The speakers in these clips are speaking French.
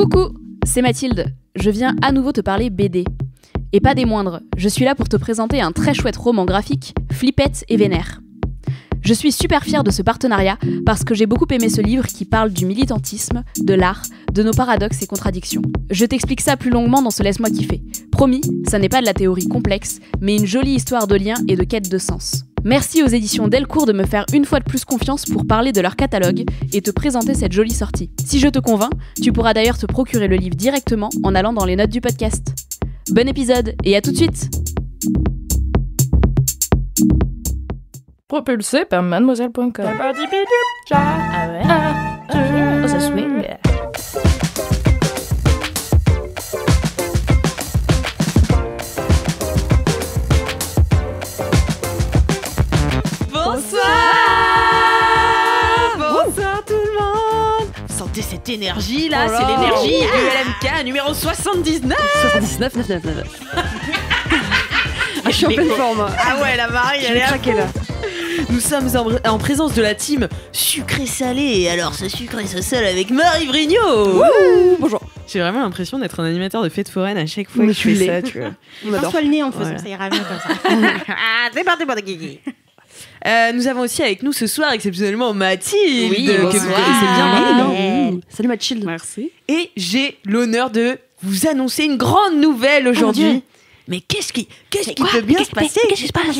Coucou, c'est Mathilde. Je viens à nouveau te parler BD. Et pas des moindres, je suis là pour te présenter un très chouette roman graphique, Flippette et Vénère. Je suis super fière de ce partenariat parce que j'ai beaucoup aimé ce livre qui parle du militantisme, de l'art, de nos paradoxes et contradictions. Je t'explique ça plus longuement dans ce Laisse-moi kiffer. Promis, ça n'est pas de la théorie complexe, mais une jolie histoire de lien et de quête de sens. Merci aux éditions Delcourt de me faire une fois de plus confiance pour parler de leur catalogue et te présenter cette jolie sortie. Si je te convainc, tu pourras d'ailleurs te procurer le livre directement en allant dans les notes du podcast. Bon épisode et à tout de suite! Propulsé par mademoiselle.com. Ah ouais? Ça swing. Bonsoir tout le monde. Vous sentez cette énergie là? C'est l'énergie ULMK numéro 79. 79. Je suis en pleine forme. Ah ouais, la Marie, elle est craquée là. Nous sommes en présence de la team sucré-salé. Et alors, ce sucré ce sel avec Marie Vrigno. Bonjour. J'ai vraiment l'impression d'être un animateur de fête foraine à chaque fois que je fais ça, tu vois. On adore. Pince-toi le nez en faisant, ça ira mieux comme ça. Ah, c'est parti pour de Guigui. Nous avons aussi avec nous ce soir exceptionnellement Mathilde, Oui, que vous bonsoir. connaissez bien. Salut Mathilde. Merci. Et j'ai l'honneur de vous annoncer une grande nouvelle aujourd'hui. Mais qu'est-ce qui peut bien se passer? Qu'est-ce qui se passe?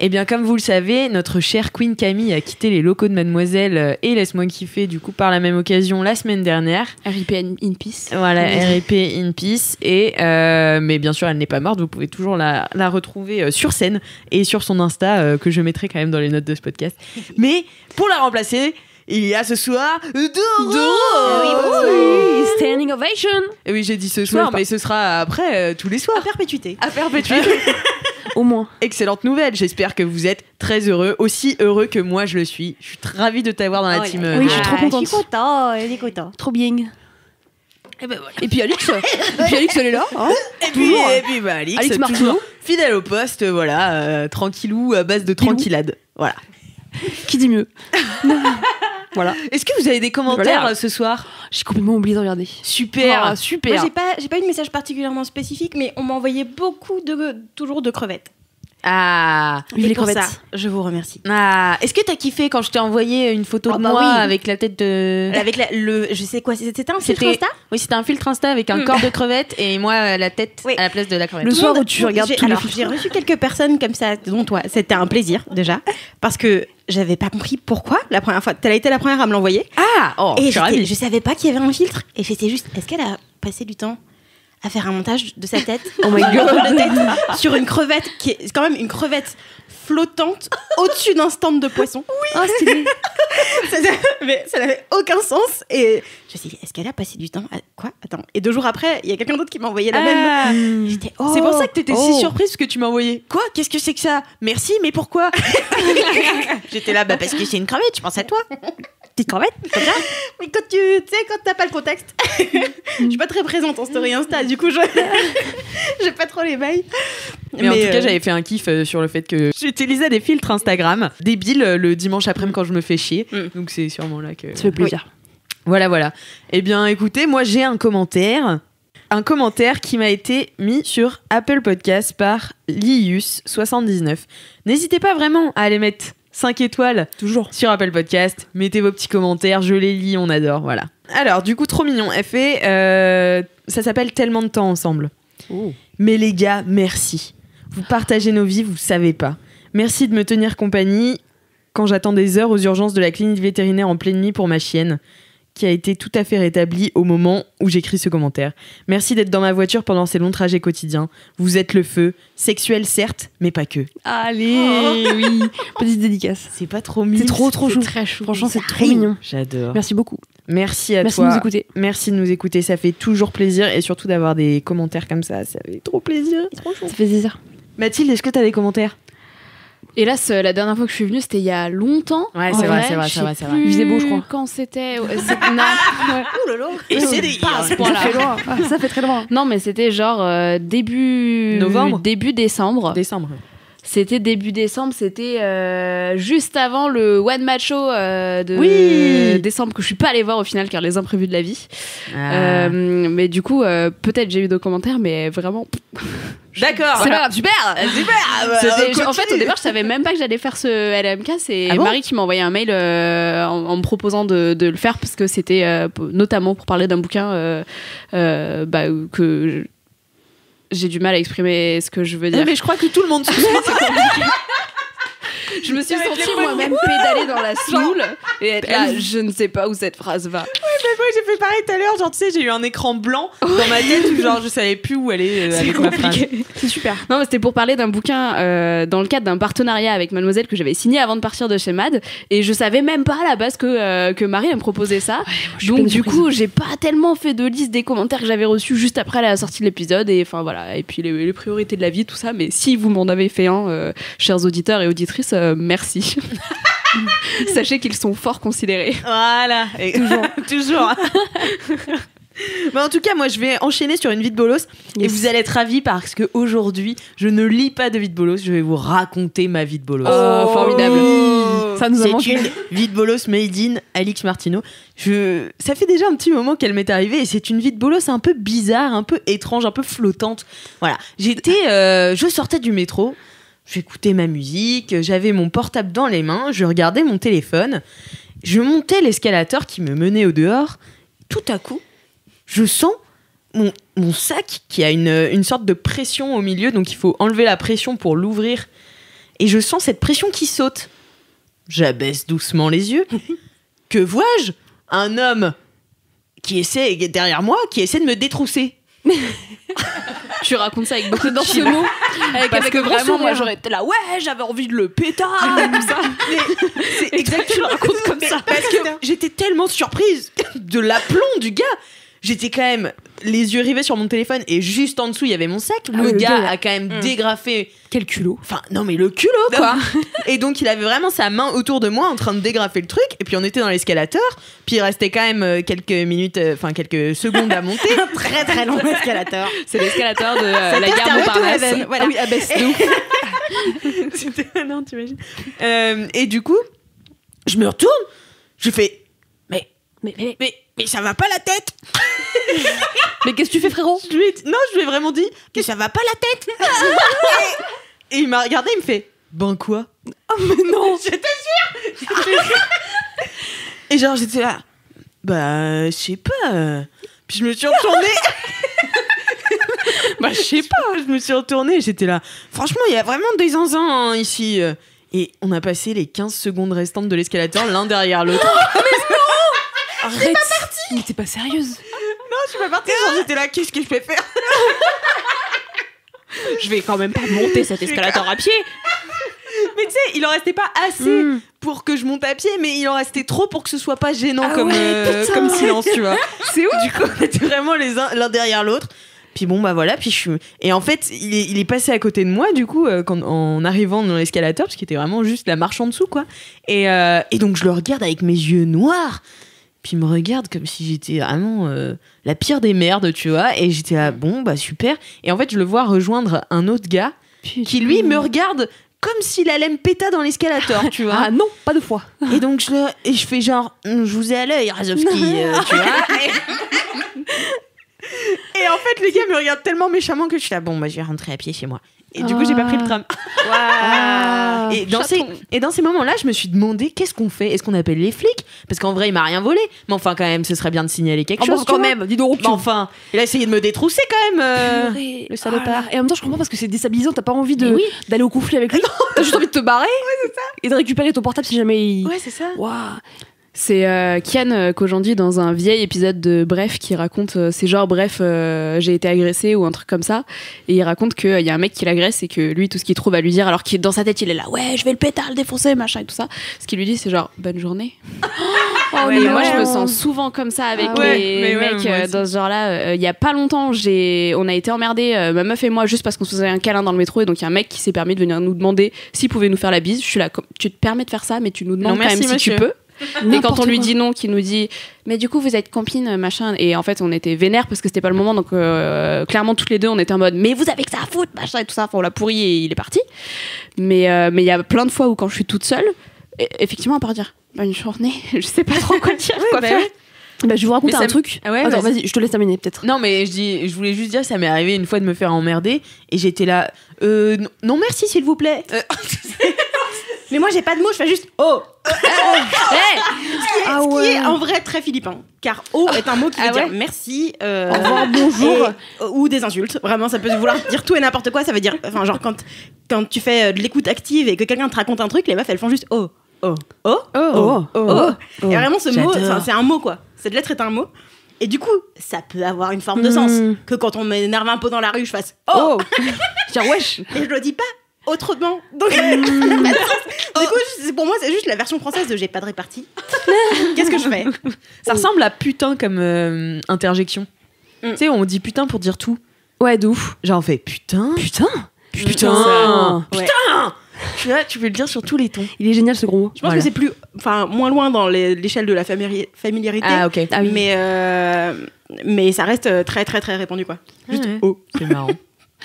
Eh bien, comme vous le savez, notre chère Queen Camille a quitté les locaux de Mademoiselle et Laisse-moi kiffer, du coup, par la même occasion, la semaine dernière. RIP in peace. Voilà, RIP in peace. Et, mais bien sûr, elle n'est pas morte. Vous pouvez toujours la retrouver sur scène et sur son Insta, que je mettrai quand même dans les notes de ce podcast. Mais pour la remplacer, il y a ce soir Doro. Oui, standing ovation. Et oui, j'ai dit ce soir, mais ce sera après tous les soirs. À perpétuité. À perpétuité. Au moins. Excellente nouvelle, j'espère que vous êtes très heureux, aussi heureux que moi je le suis. Je suis ravie de t'avoir dans la team. Oui, je suis trop contente. Je suis content, elle est contente. Trop bien. Et ben voilà. Et puis Alix, elle est là. Hein Et puis Alix Alix Martineau. toujours fidèle au poste, voilà, tranquillou, à base de tranquillade. Voilà. Qui dit mieux? Voilà. Est-ce que vous avez des commentaires Voilà. ce soir? J'ai complètement oublié de regarder. Super, Oh, super. Moi, j'ai pas eu de message particulièrement spécifique, mais on m'a envoyé toujours de crevettes. Ah, Vive Et les pour crevettes. ça, je vous remercie. est-ce que t'as kiffé quand je t'ai envoyé une photo Ah de bah moi oui. avec la tête de... Avec je sais quoi, c'était un filtre Insta? Oui, c'était un filtre Insta avec un corps de crevette et moi la tête Oui. à la place de la crevette. Le soir où tu regardes tous les films. J'ai reçu quelques personnes comme ça, dont toi. C'était un plaisir, déjà. Parce que j'avais pas compris pourquoi la première fois. T'as été la première à me l'envoyer. Ah, oh, je Et suis ravie. je savais pas qu'il y avait un filtre. Et j'étais juste, est-ce qu'elle a passé du temps à faire un montage de sa tête? Oh my god. de tête sur une crevette qui est quand même une crevette flottante au-dessus d'un stand de poisson. Oui. Oh, stylé. Mais ça n'avait aucun sens. Et je me suis dit, est-ce qu'elle a passé du temps à... Quoi? Attends. Et 2 jours après, il y a quelqu'un d'autre qui m'a envoyé la même. J'étais, oh. C'est pour ça que t'étais si surprise parce que tu m'as envoyé. Quoi? Qu'est-ce que c'est que ça? Merci, mais pourquoi? J'étais là, parce que c'est une crevette, je pense à toi. Petite crevette. Comme ça. Mais quand tu sais, quand t'as pas le contexte, je suis pas très présente en story Insta, du coup, j'ai pas trop les bails. Mais en tout cas, j'avais fait un kiff sur le fait que j'utilisais des filtres Instagram débiles le dimanche après-midi quand je me fais chier. Donc c'est sûrement là que... Ça fait plaisir. Voilà. Eh bien, écoutez, moi j'ai un commentaire. Un commentaire qui m'a été mis sur Apple Podcast par Lius79. N'hésitez pas vraiment à aller mettre 5 étoiles Toujours. sur Apple Podcast. Mettez vos petits commentaires, je les lis, on adore, voilà. Alors, du coup, trop mignon. Elle fait... ça s'appelle Tellement de temps ensemble. Oh. Mais les gars, merci. Vous partagez nos vies, vous savez pas. Merci de me tenir compagnie quand j'attends des heures aux urgences de la clinique vétérinaire en pleine nuit pour ma chienne, qui a été tout à fait rétablie au moment où j'écris ce commentaire. Merci d'être dans ma voiture pendant ces longs trajets quotidiens. Vous êtes le feu, sexuel certes, mais pas que. Allez, oui. Petite dédicace. C'est pas trop mignon. C'est trop chou. Très chou. Franchement, c'est trop mignon. J'adore. Merci beaucoup. Merci à Merci toi. de nous écouter. Merci de nous écouter, ça fait toujours plaisir et surtout d'avoir des commentaires comme ça fait trop plaisir. Ça fait plaisir. Mathilde, est-ce que t'as des commentaires? Hélas, la dernière fois que je suis venue, c'était il y a longtemps. Ouais, En c'est vrai, je c'est vrai, sais c'est vrai, c'est vrai. plus Il faisait beau, je crois. Quand c'était. Ouais, non. Ouais. Ouh là là. Et c'est des Pas à ce Ça point-là. fait loin. Ça fait très loin. Non, mais c'était genre début Novembre début décembre. Décembre. C'était début décembre, c'était juste avant le One Match Show de décembre que je suis pas allée voir au final car les imprévus de la vie. Mais du coup, peut-être j'ai eu des commentaires, mais vraiment. D'accord. C'est pas grave, super. En fait, au continue. départ, je savais même pas que j'allais faire ce LMK. C'est Ah bon Marie qui m'a envoyé un mail en me proposant de le faire parce que c'était notamment pour parler d'un bouquin que j'ai du mal à exprimer ce que je veux dire. Mais je crois que tout le monde se Je me suis sentie moi-même pédaler dans la soule et être là, je ne sais pas où cette phrase va. Moi j'ai fait pareil tout à l'heure, genre tu sais j'ai eu un écran blanc dans ma tête où genre je savais plus où aller avec ma phrase. C'est super. Non mais c'était pour parler d'un bouquin dans le cadre d'un partenariat avec Mademoiselle que j'avais signé avant de partir de chez Mad et je savais même pas à la base que Marie elle me proposait ça. Donc du coup j'ai pas tellement fait de liste des commentaires que j'avais reçus juste après la sortie de l'épisode et enfin voilà et puis les priorités de la vie tout ça, mais si vous m'en avez fait un chers auditeurs et auditrices merci. Sachez qu'ils sont fort considérés. Voilà, et toujours. Mais en tout cas, moi, je vais enchaîner sur une vie de bolos et vous allez être ravis parce que aujourd'hui, je ne lis pas de vie de bolos, je vais vous raconter ma vie de bolos. Oh, formidable. Ça nous a C'est manqué. une vie de bolos made in Alix Martineau. Ça fait déjà un petit moment qu'elle m'est arrivée et c'est une vie de bolos un peu bizarre, un peu étrange, un peu flottante. Voilà, je sortais du métro. J'écoutais ma musique, j'avais mon portable dans les mains, je regardais mon téléphone, je montais l'escalator qui me menait au dehors. Tout à coup, je sens mon sac qui a une sorte de pression au milieu, donc il faut enlever la pression pour l'ouvrir. Et je sens cette pression qui saute. J'abaisse doucement les yeux. Que vois-je ? Un homme qui essaie, derrière moi, qui essaie de me détrousser. Tu racontes ça avec beaucoup d'enseignements. Parce que vraiment, moi, j'aurais été là, ouais, j'avais envie de le pétard, tout ça. C'est exactement raconte comme ça. Parce que j'étais tellement surprise de l'aplomb du gars. J'étais quand même les yeux rivés sur mon téléphone et juste en dessous il y avait mon sac. Le gars a quand même dégrafé. Quel culot. Enfin non mais le culot quoi. Et donc il avait vraiment sa main autour de moi en train de dégrafer le truc. Et puis on était dans l'escalator. Puis il restait quand même quelques minutes, quelques secondes à monter. Un très très long escalator. C'est l'escalator de la gare Montparnasse. Voilà. Ah oui, abaisse de ouf. C'était non t'imagines. Et du coup je me retourne. Je fais mais ça va pas la tête. Mais qu'est-ce que tu fais, frérot ? Je lui ai vraiment dit que ça va pas la tête. et il m'a regardé, il me fait ben quoi ? Oh, mais non. J'étais sûre. Et genre j'étais là bah je sais pas. Puis je me suis retournée. Je sais pas. Je me suis retournée et j'étais là. Franchement il y a vraiment des zinzins ici. Et on a passé les 15 secondes restantes de l'escalator l'un derrière l'autre. Arrête. Mais t'es pas sérieuse. Non, je suis pas partie. Genre, j'étais là, qu'est-ce que je peux faire ? Je vais quand même pas monter cet escalator à pied. Mais tu sais, il en restait pas assez pour que je monte à pied, mais il en restait trop pour que ce soit pas gênant comme silence, tu vois. C'est ouf. Du coup, on était vraiment l'un derrière l'autre. Puis bon, bah voilà. Puis et en fait, il est passé à côté de moi, du coup, en arrivant dans l'escalator, parce qu'il était vraiment juste la marche en dessous, quoi. Et donc, je le regarde avec mes yeux noirs. Puis il me regarde comme si j'étais vraiment la pire des merdes, tu vois. Et j'étais là, bon, bah super. Et en fait, je le vois rejoindre un autre gars qui, lui, me regarde comme s'il allait me péter dans l'escalator, tu vois. Ah non, pas de foi. Et donc, je fais genre, je vous ai à l'œil, Razovski, tu vois. Et en fait, les gars me regardent tellement méchamment que je suis là, bon, bah je vais rentrer à pied chez moi. Et du coup, j'ai pas pris le tram. Et dans ces moments-là, je me suis demandé qu'est-ce qu'on fait ? Est-ce qu'on appelle les flics ? Parce qu'en vrai, il m'a rien volé. Mais enfin, quand même, ce serait bien de signaler quelque chose. Quand même, dis donc. Mais enfin, il a essayé de me détrousser quand même. Le salopard. Et en même temps, je comprends parce que c'est déstabilisant. T'as pas envie d'aller au conflit avec lui. T'as juste envie de te barrer. Ouais, c'est ça. Et de récupérer ton portable si jamais. Ouais, c'est ça. Waouh. C'est Kian Kojandi dans un vieil épisode de Bref qui raconte, c'est genre bref, j'ai été agressé ou un truc comme ça, et il raconte qu'il y a un mec qui l'agresse et que lui tout ce qu'il trouve à lui dire, alors qu'il dans sa tête il est là, ouais je vais le péter, le défoncer, machin et tout ça, ce qu'il lui dit c'est genre bonne journée. Et moi je me sens souvent comme ça avec les mecs dans ce genre là. Il y a pas longtemps on a été emmerdés, ma meuf et moi, juste parce qu'on se faisait un câlin dans le métro, et donc il y a un mec qui s'est permis de venir nous demander s'il pouvait nous faire la bise. Je suis là, tu te permets de faire ça mais tu nous demandes quand même si tu peux. Et quand on lui dit non, qu'il nous dit mais du coup vous êtes copines machin, et en fait on était vénères parce que c'était pas le moment, donc clairement toutes les deux on était en mode mais vous avez que ça à foutre machin et tout ça, enfin on l'a pourri et il est parti. Mais il y a plein de fois où quand je suis toute seule, effectivement à part dire bonne journée, je sais pas trop quoi dire, quoi faire. Bah, je vais vous raconter un truc. Ah ouais, attends, vas-y, je te laisse terminer peut-être. Non, mais je voulais juste dire, ça m'est arrivé une fois de me faire emmerder et j'étais là, non merci s'il vous plaît. Mais moi j'ai pas de mots, je fais juste oh. Ce qui est en vrai très philippin, car oh est un mot qui veut dire merci, au revoir, bonjour, ou des insultes. Vraiment, ça peut vouloir dire tout et n'importe quoi. Ça veut dire, enfin genre quand tu fais de l'écoute active et que quelqu'un te raconte un truc, les meufs elles font juste oh. Oh, oh, oh, oh, oh. Et vraiment ce mot, c'est un mot quoi. Cette lettre est un mot. Et du coup, ça peut avoir une forme de sens. Que quand on m'énerve un peu dans la rue, je fasse oh. Genre wesh. Et je le dis pas autrement. Donc, du coup, pour moi, c'est juste la version française de j'ai pas de répartie. Qu'est-ce que je fais? Ça ressemble à putain comme interjection. Tu sais, on dit putain pour dire tout. Ouais, de ouf. Genre on fait putain. Putain. Putain. Ouais. Putain. Tu peux le dire sur tous les tons. Il est génial ce gros mot. Je pense que c'est moins loin dans l'échelle de la familiarité. Ah ok. Ah, oui. Mais ça reste très très très répandu quoi. Juste oh. C'est marrant.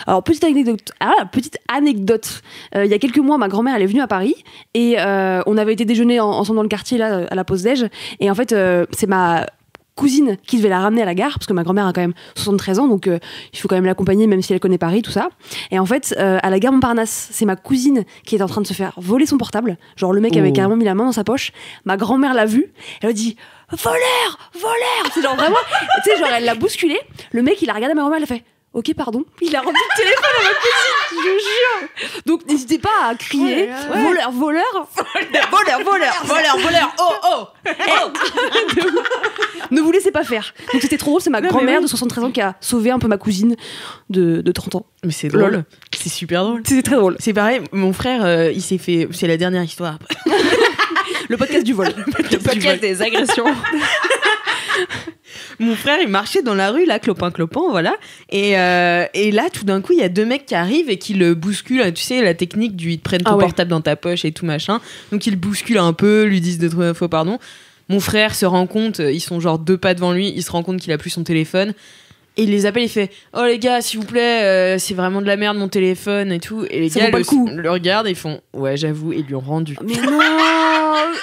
Alors, petite anecdote. Il y a quelques mois, ma grand-mère, elle est venue à Paris et on avait été déjeuner ensemble dans le quartier, là, à la pause déj. Et en fait, c'est ma cousine qui devait la ramener à la gare, parce que ma grand-mère a quand même 73 ans, donc il faut quand même l'accompagner, même si elle connaît Paris, tout ça. Et en fait, à la gare Montparnasse, c'est ma cousine qui est en train de se faire voler son portable. Genre, le mec avait carrément mis la main dans sa poche. Ma grand-mère l'a vu. Elle a dit « Voleur ! Voleur !» C'est genre vraiment... Tu sais, genre, elle l'a bousculé. Le mec, il a regardé ma grand-mère, elle a fait « Ok, pardon. » Il a rendu le téléphone à ma cousine, je jure. Donc, n'hésitez pas à crier « Voleur, voleur !» Voleur, oh. Ne vous laissez pas faire. Donc c'était trop drôle, c'est ma grand-mère de 73 ans qui a sauvé un peu ma cousine de 30 ans. Mais c'est drôle. C'est super drôle. C'est très drôle. C'est pareil, mon frère, il s'est fait... C'est la dernière histoire. Le podcast du vol. Le podcast des agressions. Mon frère, il marchait dans la rue, là, clopin, voilà. Et là, tout d'un coup, il y a deux mecs qui arrivent et qui le bousculent. Tu sais, la technique du ils te prennent ton portable dans ta poche et tout machin. Donc, ils le bousculent un peu, lui disent deux fois pardon. Mon frère se rend compte, ils sont genre 2 pas devant lui, il se rend compte qu'il a plus son téléphone. Et il les appelle, il fait « Oh les gars, s'il vous plaît, c'est vraiment de la merde mon téléphone et tout. » Et les gars le regardent et ils font « Ouais, j'avoue », et lui ont rendu. Mais non.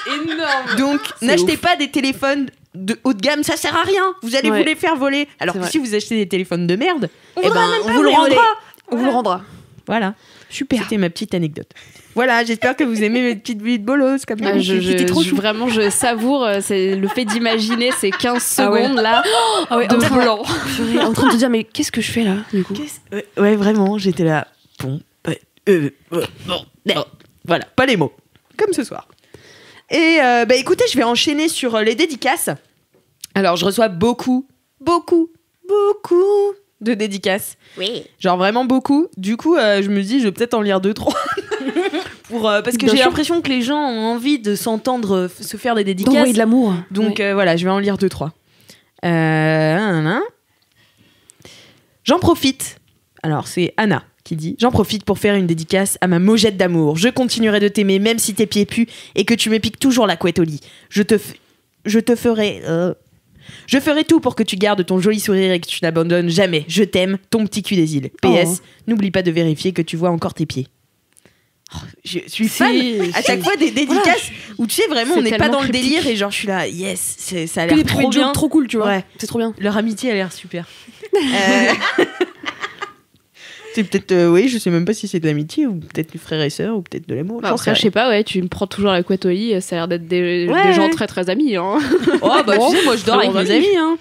Énorme. Donc, n'achetez pas des téléphones de haut de gamme, ça sert à rien. Vous allez vous les faire voler. Alors que si vous achetez des téléphones de merde, on vous le rendra. On vous le rendra. Voilà. Super. C'était ma petite anecdote. Voilà, j'espère que vous aimez mes petites vies de bolos comme ça. C'était trop chou. Vraiment, je savoure c'est le fait d'imaginer ces 15 secondes là de blanc. En train de te dire, mais qu'est-ce que je fais là, du coup? Ouais, vraiment, j'étais là. Bon, voilà, pas les mots. Comme ce soir. Et écoutez, je vais enchaîner sur les dédicaces. Alors, je reçois beaucoup de dédicaces. Oui. Genre vraiment beaucoup. Du coup, je me dis, je vais peut-être en lire 2-3. Parce que j'ai l'impression que les gens ont envie de s'entendre se faire des dédicaces. D'envoyer de l'amour. Donc voilà, je vais en lire 2-3. J'en profite. Alors, c'est Anna qui dit « J'en profite pour faire une dédicace à ma Mojette d'amour. Je continuerai de t'aimer même si tes pieds puent et que tu me piques toujours la couette au lit. Je ferai tout pour que tu gardes ton joli sourire et que tu n'abandonnes jamais. Je t'aime, ton petit cul des îles. PS, n'oublie pas de vérifier que tu vois encore tes pieds. » Je suis fan à chaque fois des dédicaces où tu sais vraiment on n'est pas dans le délire et genre je suis là yes, ça a l'air trop bien, trop cool, tu vois. Ouais. C'est trop bien. Leur amitié a l'air super. C'est peut-être oui, je sais même pas si c'est de l'amitié ou peut-être du frère et sœur ou peut-être de l'amour. Après, je sais pas, tu me prends toujours la couette au lit, ça a l'air d'être des gens très très amis. Hein. Oh bah tu sais, moi je dors avec mes amis hein.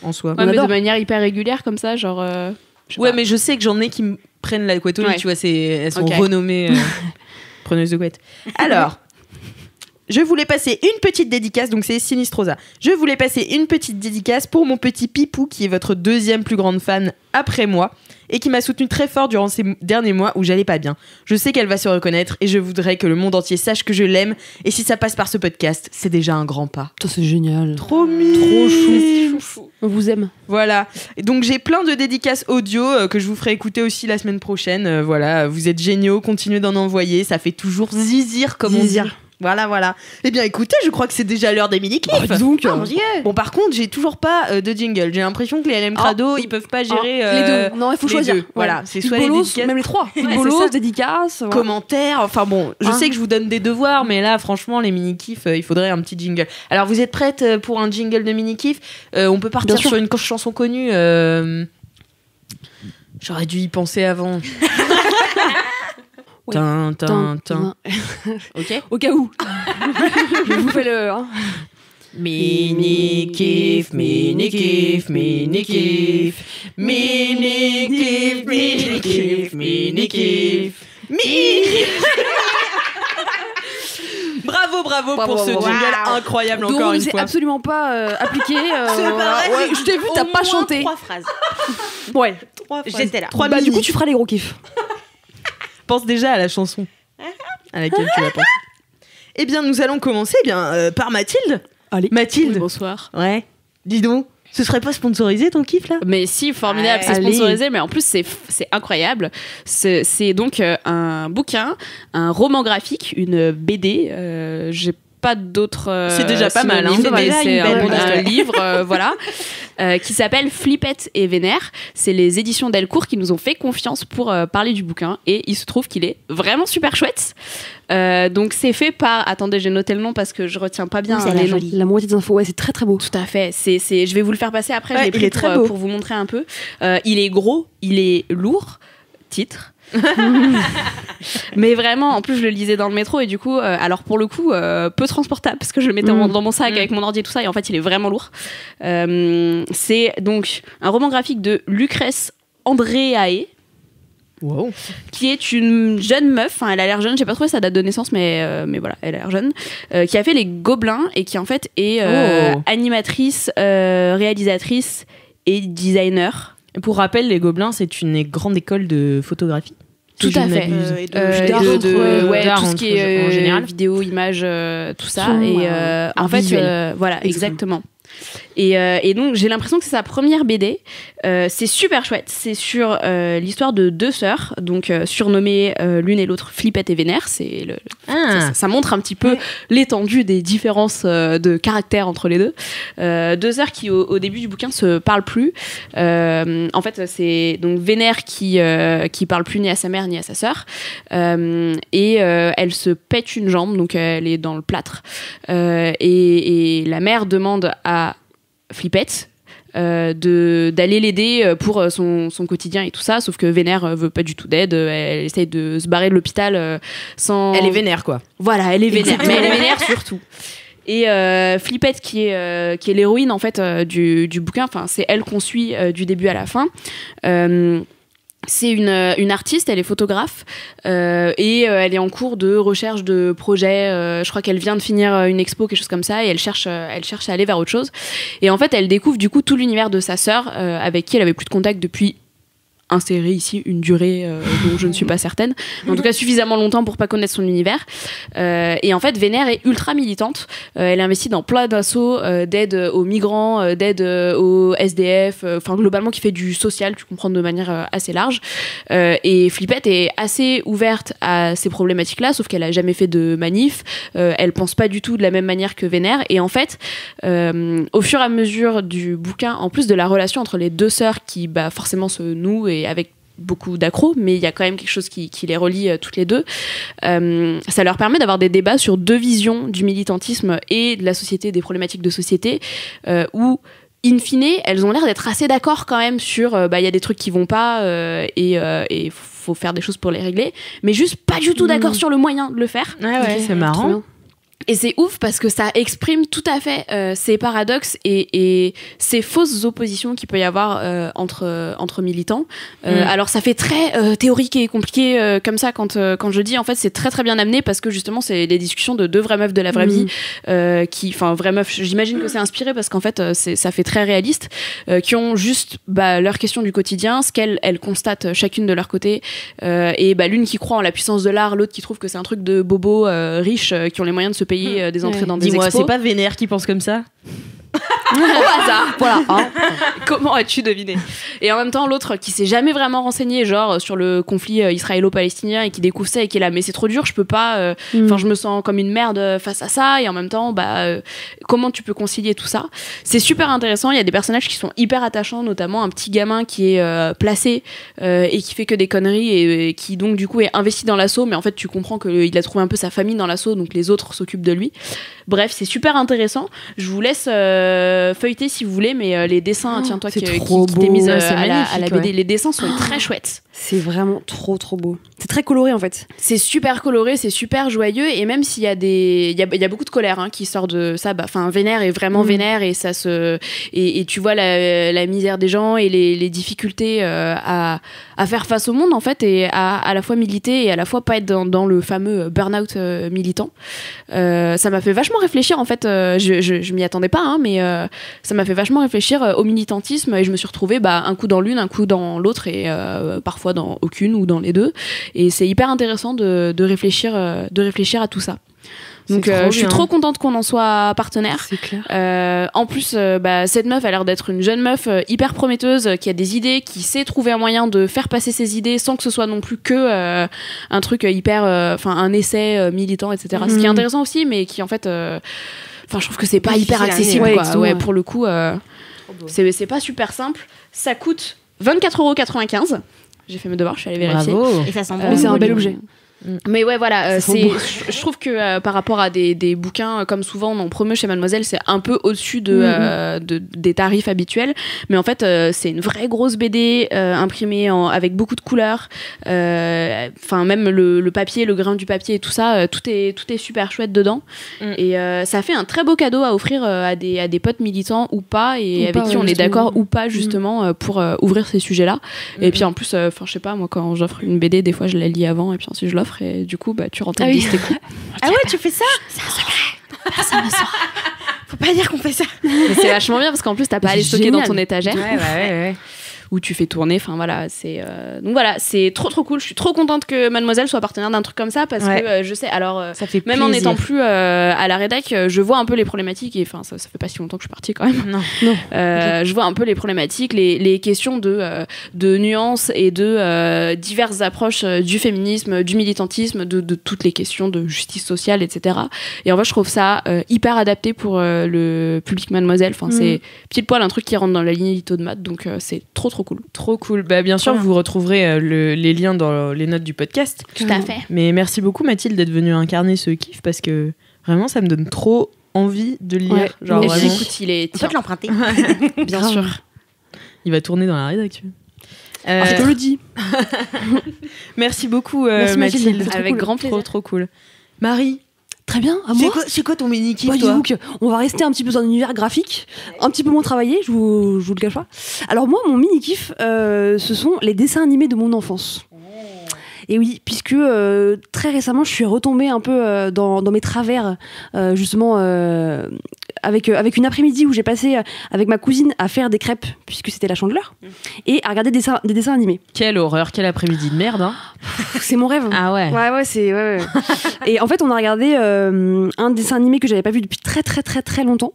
En soi. Ouais, mais de manière hyper régulière comme ça, genre. Ouais, mais je sais que j'en ai qui me prennent la couette au lit, tu vois, elles sont renommées preneuses de couette. Alors, je voulais passer une petite dédicace, donc c'est Sinistrosa. Je voulais passer une petite dédicace pour mon petit Pipou, qui est votre 2e plus grande fan après moi, et qui m'a soutenue très fort durant ces derniers mois où j'allais pas bien. Je sais qu'elle va se reconnaître et je voudrais que le monde entier sache que je l'aime, et si ça passe par ce podcast, c'est déjà un grand pas. Ça, c'est génial. Trop mignon. Trop chou. On vous aime. Voilà. Et donc j'ai plein de dédicaces audio que je vous ferai écouter aussi la semaine prochaine. Voilà, vous êtes géniaux, continuez d'en envoyer, ça fait toujours zizir comme on dit. Voilà. Eh bien, écoutez, je crois que c'est déjà l'heure des mini-kiffs. Donc, Bon, par contre, j'ai toujours pas de jingle. J'ai l'impression que les LM Crado, ils peuvent pas gérer les deux. Non, il faut les choisir. deux. Voilà, c'est soit les bolos, dédicaces, même les trois. Ouais, Bolos, c'est ça. dédicaces. Voilà. commentaires. Enfin bon, je sais que je vous donne des devoirs, mais là, franchement, les mini-kiffs, il faudrait un petit jingle. Alors, vous êtes prêtes pour un jingle de mini-kiff? On peut partir Bien sûr. sur une chanson connue. J'aurais dû y penser avant. Ouais. Tin. Ok. Au cas où. Je vous fais le. Hein. Mini-kiff. Bravo pour ce jingle incroyable Donc, encore une c'est fois. absolument pas appliqué. C'est pareil. Ouais, je t'ai vu, t'as pas chanté. 3 phrases. Ouais. J'étais là. Trois Bah, du mini. coup, tu feras les gros kiffs. Pense déjà à la chanson à laquelle tu vas penser. Eh bien, nous allons commencer par Mathilde. Allez. Mathilde. Oui, bonsoir. Ouais. Dis donc, ce serait pas sponsorisé ton kiff là? Mais si, formidable, Ouais. c'est sponsorisé, mais en plus c'est incroyable. C'est donc un bouquin, un roman graphique, une BD. J'ai pas d'autres. C'est déjà pas mal, hein. synonymes, C'est mais déjà c'est une belle un histoire. livre, voilà, qui s'appelle Flippette et Vénère. C'est les éditions Delcourt qui nous ont fait confiance pour parler du bouquin, et il se trouve qu'il est vraiment super chouette. Donc c'est fait par. Attendez, j'ai noté le nom parce que je retiens pas bien les noms. La moitié des infos, ouais, c'est très très beau. Tout à fait. Je vais vous le faire passer après. Ouais, je l'ai il pris est très beau. pour vous montrer un peu. Il est gros, il est lourd. Titre. Mais vraiment, en plus, je le lisais dans le métro et du coup, alors pour le coup, peu transportable parce que je le mettais dans mon sac avec mon ordi et tout ça. Et en fait, il est vraiment lourd. C'est donc un roman graphique de Lucrèce Andréae. Wow. Qui est une jeune meuf, elle a l'air jeune, j'ai pas trouvé sa date de naissance, mais voilà, elle a l'air jeune, qui a fait Les Gobelins et qui en fait est animatrice, réalisatrice et designer. Et pour rappel, les Gobelins, c'est une grande école de photographie. Tout Si à je ne fait. m'abuse. Et d'art, d'art tout ce qui est en général. vidéo, image, tout ça. Son, Et en fait, visuel. voilà, exactement. Et donc j'ai l'impression que c'est sa première BD. C'est super chouette. C'est sur l'histoire de deux sœurs, donc surnommées l'une et l'autre Flippette et Vénère. Ça montre un petit peu l'étendue des différences de caractère entre les deux. Deux sœurs qui au début du bouquin se parlent plus. En fait, c'est donc Vénère qui parle plus ni à sa mère ni à sa sœur. Et elle se pète une jambe, donc elle est dans le plâtre. Et la mère demande à Flippette d'aller l'aider pour son quotidien et tout ça, sauf que Vénère veut pas du tout d'aide, elle essaye de se barrer de l'hôpital sans... Elle est vénère, quoi. Voilà, elle est vénère, mais elle est vénère surtout. Et Flippette qui est l'héroïne en fait du bouquin, enfin c'est elle qu'on suit du début à la fin. C'est une artiste, elle est photographe et elle est en cours de recherche de projet. Je crois qu'elle vient de finir une expo, quelque chose comme ça, et elle cherche à aller vers autre chose. Et en fait, elle découvre du coup tout l'univers de sa sœur, avec qui elle avait plus de contact depuis insérer ici une durée dont je ne suis pas certaine, mais en tout cas suffisamment longtemps pour pas connaître son univers. Et en fait, Vénère est ultra militante. Elle investit dans plein d'assauts d'aide aux migrants, d'aide aux SDF, enfin globalement qui fait du social, tu comprends, de manière assez large. Et Flippette est assez ouverte à ces problématiques-là, sauf qu'elle a jamais fait de manif. Elle pense pas du tout de la même manière que Vénère. Et en fait, au fur et à mesure du bouquin, en plus de la relation entre les deux sœurs qui forcément se nouent et avec beaucoup d'accros, mais il y a quand même quelque chose qui les relie toutes les deux. Ça leur permet d'avoir des débats sur deux visions du militantisme et de la société, des problématiques de société, où in fine, elles ont l'air d'être assez d'accord quand même sur il y a des trucs qui vont pas et faut faire des choses pour les régler, mais juste pas du tout d'accord sur le moyen de le faire. Ouais, c'est marrant. Et c'est ouf parce que ça exprime tout à fait ces paradoxes et ces fausses oppositions qu'il peut y avoir entre militants. Alors ça fait très théorique et compliqué comme ça quand je dis, en fait c'est très très bien amené parce que justement c'est des discussions de deux vraies meufs de la vraie vie enfin vraies meufs, j'imagine que c'est inspiré parce qu'en fait ça fait très réaliste, qui ont juste leurs questions du quotidien, ce qu'elles constatent chacune de leur côté, et l'une qui croit en la puissance de l'art, l'autre qui trouve que c'est un truc de bobos riches qui ont les moyens de se payer des entrées dans des Dis-moi, expos. c'est pas Vénère qui pense comme ça? Au hasard. Voilà. Hein. Comment as-tu deviné? Et en même temps, l'autre qui s'est jamais vraiment renseigné, genre sur le conflit israélo-palestinien et qui découvre ça et qui est là, mais c'est trop dur, je peux pas. Enfin, je me sens comme une merde face à ça. Et en même temps, comment tu peux concilier tout ça? C'est super intéressant. Il y a des personnages qui sont hyper attachants, notamment un petit gamin qui est placé et qui fait que des conneries et qui donc du coup est investi dans l'assaut, mais en fait tu comprends qu'il a trouvé un peu sa famille dans l'assaut, donc les autres s'occupent de lui. Bref, c'est super intéressant. Je vous laisse feuilleter si vous voulez, mais les dessins, tiens-toi qui t'es mise à la BD, les dessins sont très chouettes. C'est vraiment trop beau. C'est très coloré en fait. C'est super coloré, c'est super joyeux, et même s'il y a il y a beaucoup de colère qui sort de ça, Vénère est vraiment vénère, et ça et tu vois la misère des gens et les difficultés à faire face au monde en fait, et à la fois militer et à la fois pas être dans le fameux burn-out militant. Ça m'a fait vachement réfléchir en fait, je m'y attendais pas, mais ça m'a fait vachement réfléchir au militantisme, et je me suis retrouvée un coup dans l'une, un coup dans l'autre, et parfois dans aucune ou dans les deux, et c'est hyper intéressant de réfléchir à tout ça. Donc je suis trop contente qu'on en soit partenaire. C'est clair. En plus, cette meuf a l'air d'être une jeune meuf hyper prometteuse, qui a des idées, qui sait trouver un moyen de faire passer ses idées sans que ce soit non plus que un truc hyper, un essai militant, etc. Ce qui est intéressant aussi, mais qui en fait, je trouve que c'est pas hyper accessible, quoi. Ouais, pour le coup, c'est pas super simple. Ça coûte 24,95 €. J'ai fait mes devoirs, je suis allée vérifier. Bravo. Et ça sent bon. Mais c'est un bel objet. Mais ouais, voilà, je trouve que par rapport à des bouquins, comme souvent on en promeut chez Mademoiselle, c'est un peu au-dessus des tarifs habituels. Mais en fait, c'est une vraie grosse BD imprimée avec beaucoup de couleurs. Même le papier, le grain du papier et tout ça, tout est super chouette dedans. Et ça fait un très beau cadeau à offrir à des potes militants ou pas, et avec qui on est d'accord ou pas, justement, pour ouvrir ces sujets-là. Et puis en plus, je sais pas, moi, quand j'offre une BD, des fois je la lis avant et puis ensuite je l'offre, et du coup tu rentres en liste. Ah ouais, tu fais ça? C'est un secret. Personne ne saura. Faut pas dire qu'on fait ça. Mais c'est vachement bien parce qu'en plus t'as pas à les stocker dans ton étagère. Ouais. Où tu fais tourner, donc voilà, c'est trop cool. Je suis trop contente que Mademoiselle soit partenaire d'un truc comme ça, parce que je sais, alors ça fait même plaisir. en n'étant plus à la rédac, je vois un peu les problématiques, et ça fait pas si longtemps que je suis partie quand même. Non. Je vois un peu les problématiques, les questions de nuances et de diverses approches du féminisme, du militantisme, de toutes les questions de justice sociale, etc. Et en fait, je trouve ça hyper adapté pour le public Mademoiselle. C'est pile poil un truc qui rentre dans la ligne édito de maths, donc c'est trop cool. Trop cool. Bien sûr, vous retrouverez les liens dans les notes du podcast. Tout à fait. Mais merci beaucoup, Mathilde, d'être venue incarner ce kiff, parce que vraiment, ça me donne trop envie de le lire. Ouais. Genre, Et vraiment. écoute, il est... On peut te l'emprunter. Bien sûr. Il va tourner dans la rédaction. Je te le dis. Merci beaucoup, Merci, Mathilde. Mathilde. Avec grand plaisir. Trop cool. Marie, Très bien, à moi. c'est quoi ton mini-kiff, toi? Donc, on va rester un petit peu dans un univers graphique, un petit peu moins travaillé, je vous le cache pas. Alors moi, mon mini-kiff, ce sont les dessins animés de mon enfance. Et oui, puisque très récemment, je suis retombée un peu dans mes travers, justement, avec une après-midi où j'ai passé avec ma cousine à faire des crêpes, puisque c'était la Chandeleur, et à regarder des dessins animés. Quelle horreur, quel après-midi de merde, hein. C'est mon rêve. Ah ouais. Ouais. Et en fait, on a regardé un dessin animé que j'avais pas vu depuis très longtemps,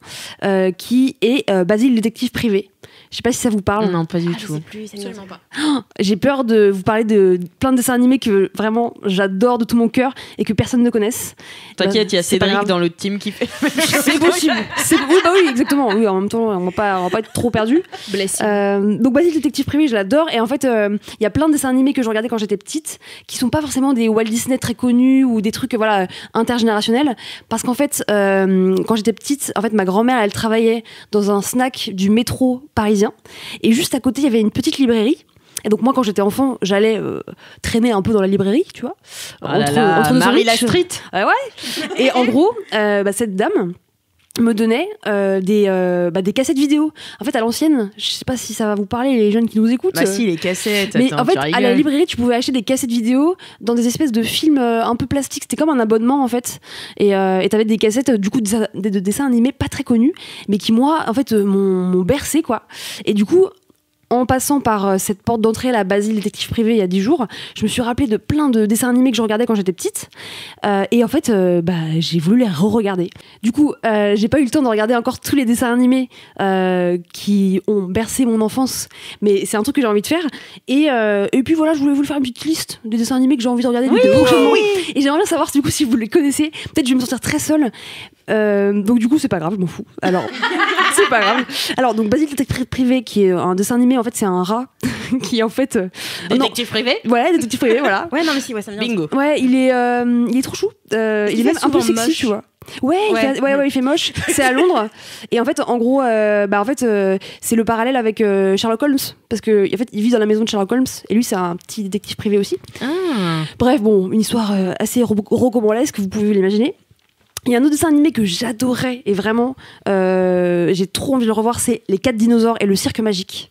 qui est Basile le détective privé. Je sais pas si ça vous parle. Non, pas du tout. Absolument pas. J'ai peur de vous parler de plein de dessins animés que vraiment j'adore de tout mon cœur et que personne ne connaisse. T'inquiète, il y a C'est pas Cédric grave. dans le team qui fait. C'est possible. Oui, exactement. Oui, en même temps, on va pas être trop perdu. Blessé. Donc Basile détective privé, je l'adore. Et en fait, il y a plein de dessins animés que je regardais quand j'étais petite, qui sont pas forcément des Walt Disney très connus ou des trucs intergénérationnels. Parce qu'en fait, quand j'étais petite, en fait, ma grand-mère, elle travaillait dans un snack du métro parisien. Et juste à côté, il y avait une petite librairie. Et donc moi, quand j'étais enfant, j'allais traîner un peu dans la librairie, tu vois, entre deux Marie sandwichs. la street. Ouais. Et en gros, cette dame me donnait des cassettes vidéo. En fait, à l'ancienne, je sais pas si ça va vous parler, les jeunes qui nous écoutent. Bah si, les cassettes. Mais attends, en fait, tu à la rigoles. librairie, tu pouvais acheter des cassettes vidéo dans des espèces de films un peu plastiques. C'était comme un abonnement, en fait. Et t'avais des cassettes, du coup, de dessins animés pas très connus, mais qui, moi, en fait, m'ont bercé, quoi. Et du coup, en passant par cette porte d'entrée, la Basile détective privé, il y a 10 jours, je me suis rappelée de plein de dessins animés que je regardais quand j'étais petite. Et en fait, j'ai voulu les re-regarder. Du coup, j'ai pas eu le temps de regarder encore tous les dessins animés qui ont bercé mon enfance, mais c'est un truc que j'ai envie de faire. Et puis voilà, je voulais vous faire une petite liste des dessins animés que j'ai envie de regarder prochainement. Et j'aimerais bien savoir du coup si vous les connaissez. Peut-être je vais me sentir très seule. Donc du coup c'est pas grave, je m'en fous. Alors c'est pas grave. Alors donc Basile détective privé, qui est un dessin animé, en fait c'est un rat qui en fait détective privé. Ouais, détective privé, voilà. Ouais, non mais si, ouais, ça me vient. Bingo. Ouais, il est trop chou. Il est même un peu sexy, moche. Tu vois. Ouais, il fait moche. C'est à Londres. Et en fait, en gros, c'est le parallèle avec Sherlock Holmes, parce que en fait, il vit dans la maison de Sherlock Holmes, et lui, c'est un petit détective privé aussi. Bref, bon, une histoire assez rocambolesque, vous pouvez l'imaginer. Il y a un autre dessin animé que j'adorais, et vraiment, j'ai trop envie de le revoir, c'est Les 4 dinosaures et le cirque magique.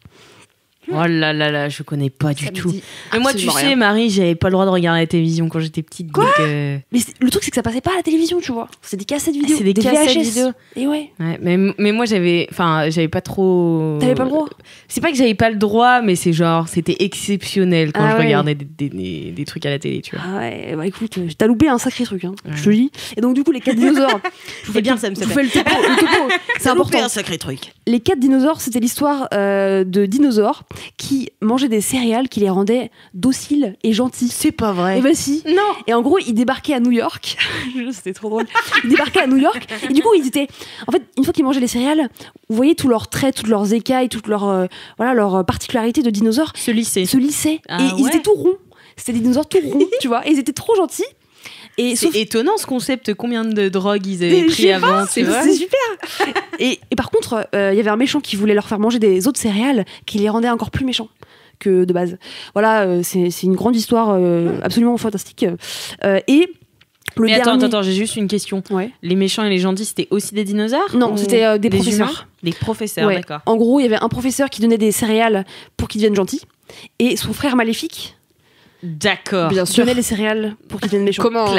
Oh là là là, je connais pas du tout. Mais moi, tu sais, Marie, j'avais pas le droit de regarder la télévision quand j'étais petite. Quoi ? Mais le truc, c'est que ça passait pas à la télévision, tu vois. C'est des cassettes vidéo. C'est des cassettes vidéo. Et ouais. Mais moi, j'avais pas trop. T'avais pas le droit ? C'est pas que j'avais pas le droit, mais c'est genre, c'était exceptionnel quand je regardais des trucs à la télé, tu vois. Ah ouais, bah écoute, t'as loupé un sacré truc, hein, je te le dis. Et donc, du coup, les 4 dinosaures. Je vous bien, ça me fait. Je vous fais le topo. C'est important. Un sacré truc. Les 4 dinosaures, c'était l'histoire de dinosaures qui mangeaient des céréales qui les rendaient dociles et gentils. C'est pas vrai. Et bah si. Non. Et en gros, ils débarquaient à New York. C'était trop drôle. Ils débarquaient à New York. Et du coup, ils étaient. En fait, une fois qu'ils mangeaient les céréales, vous voyez tous leurs traits, toutes leurs écailles, toutes leurs particularités de dinosaures. Se lissaient. Et ils étaient tout ronds. C'était des dinosaures tout ronds, tu vois. Et ils étaient trop gentils. Et c'est étonnant ce concept, combien de drogues ils avaient pris avant. C'est super. Et par contre, il y avait un méchant qui voulait leur faire manger des autres céréales qui les rendaient encore plus méchants que de base. Voilà, c'est une grande histoire absolument fantastique. Mais attends, j'ai juste une question. Ouais. Les méchants et les gentils, c'était aussi des dinosaures ? Non, c'était des professeurs. Humains ? Des professeurs, ouais. D'accord. En gros, il y avait un professeur qui donnait des céréales pour qu'ils deviennent gentils, et son frère maléfique. D'accord. Bien sûr. Donnait les céréales pour qu'ils deviennent méchants. Comment on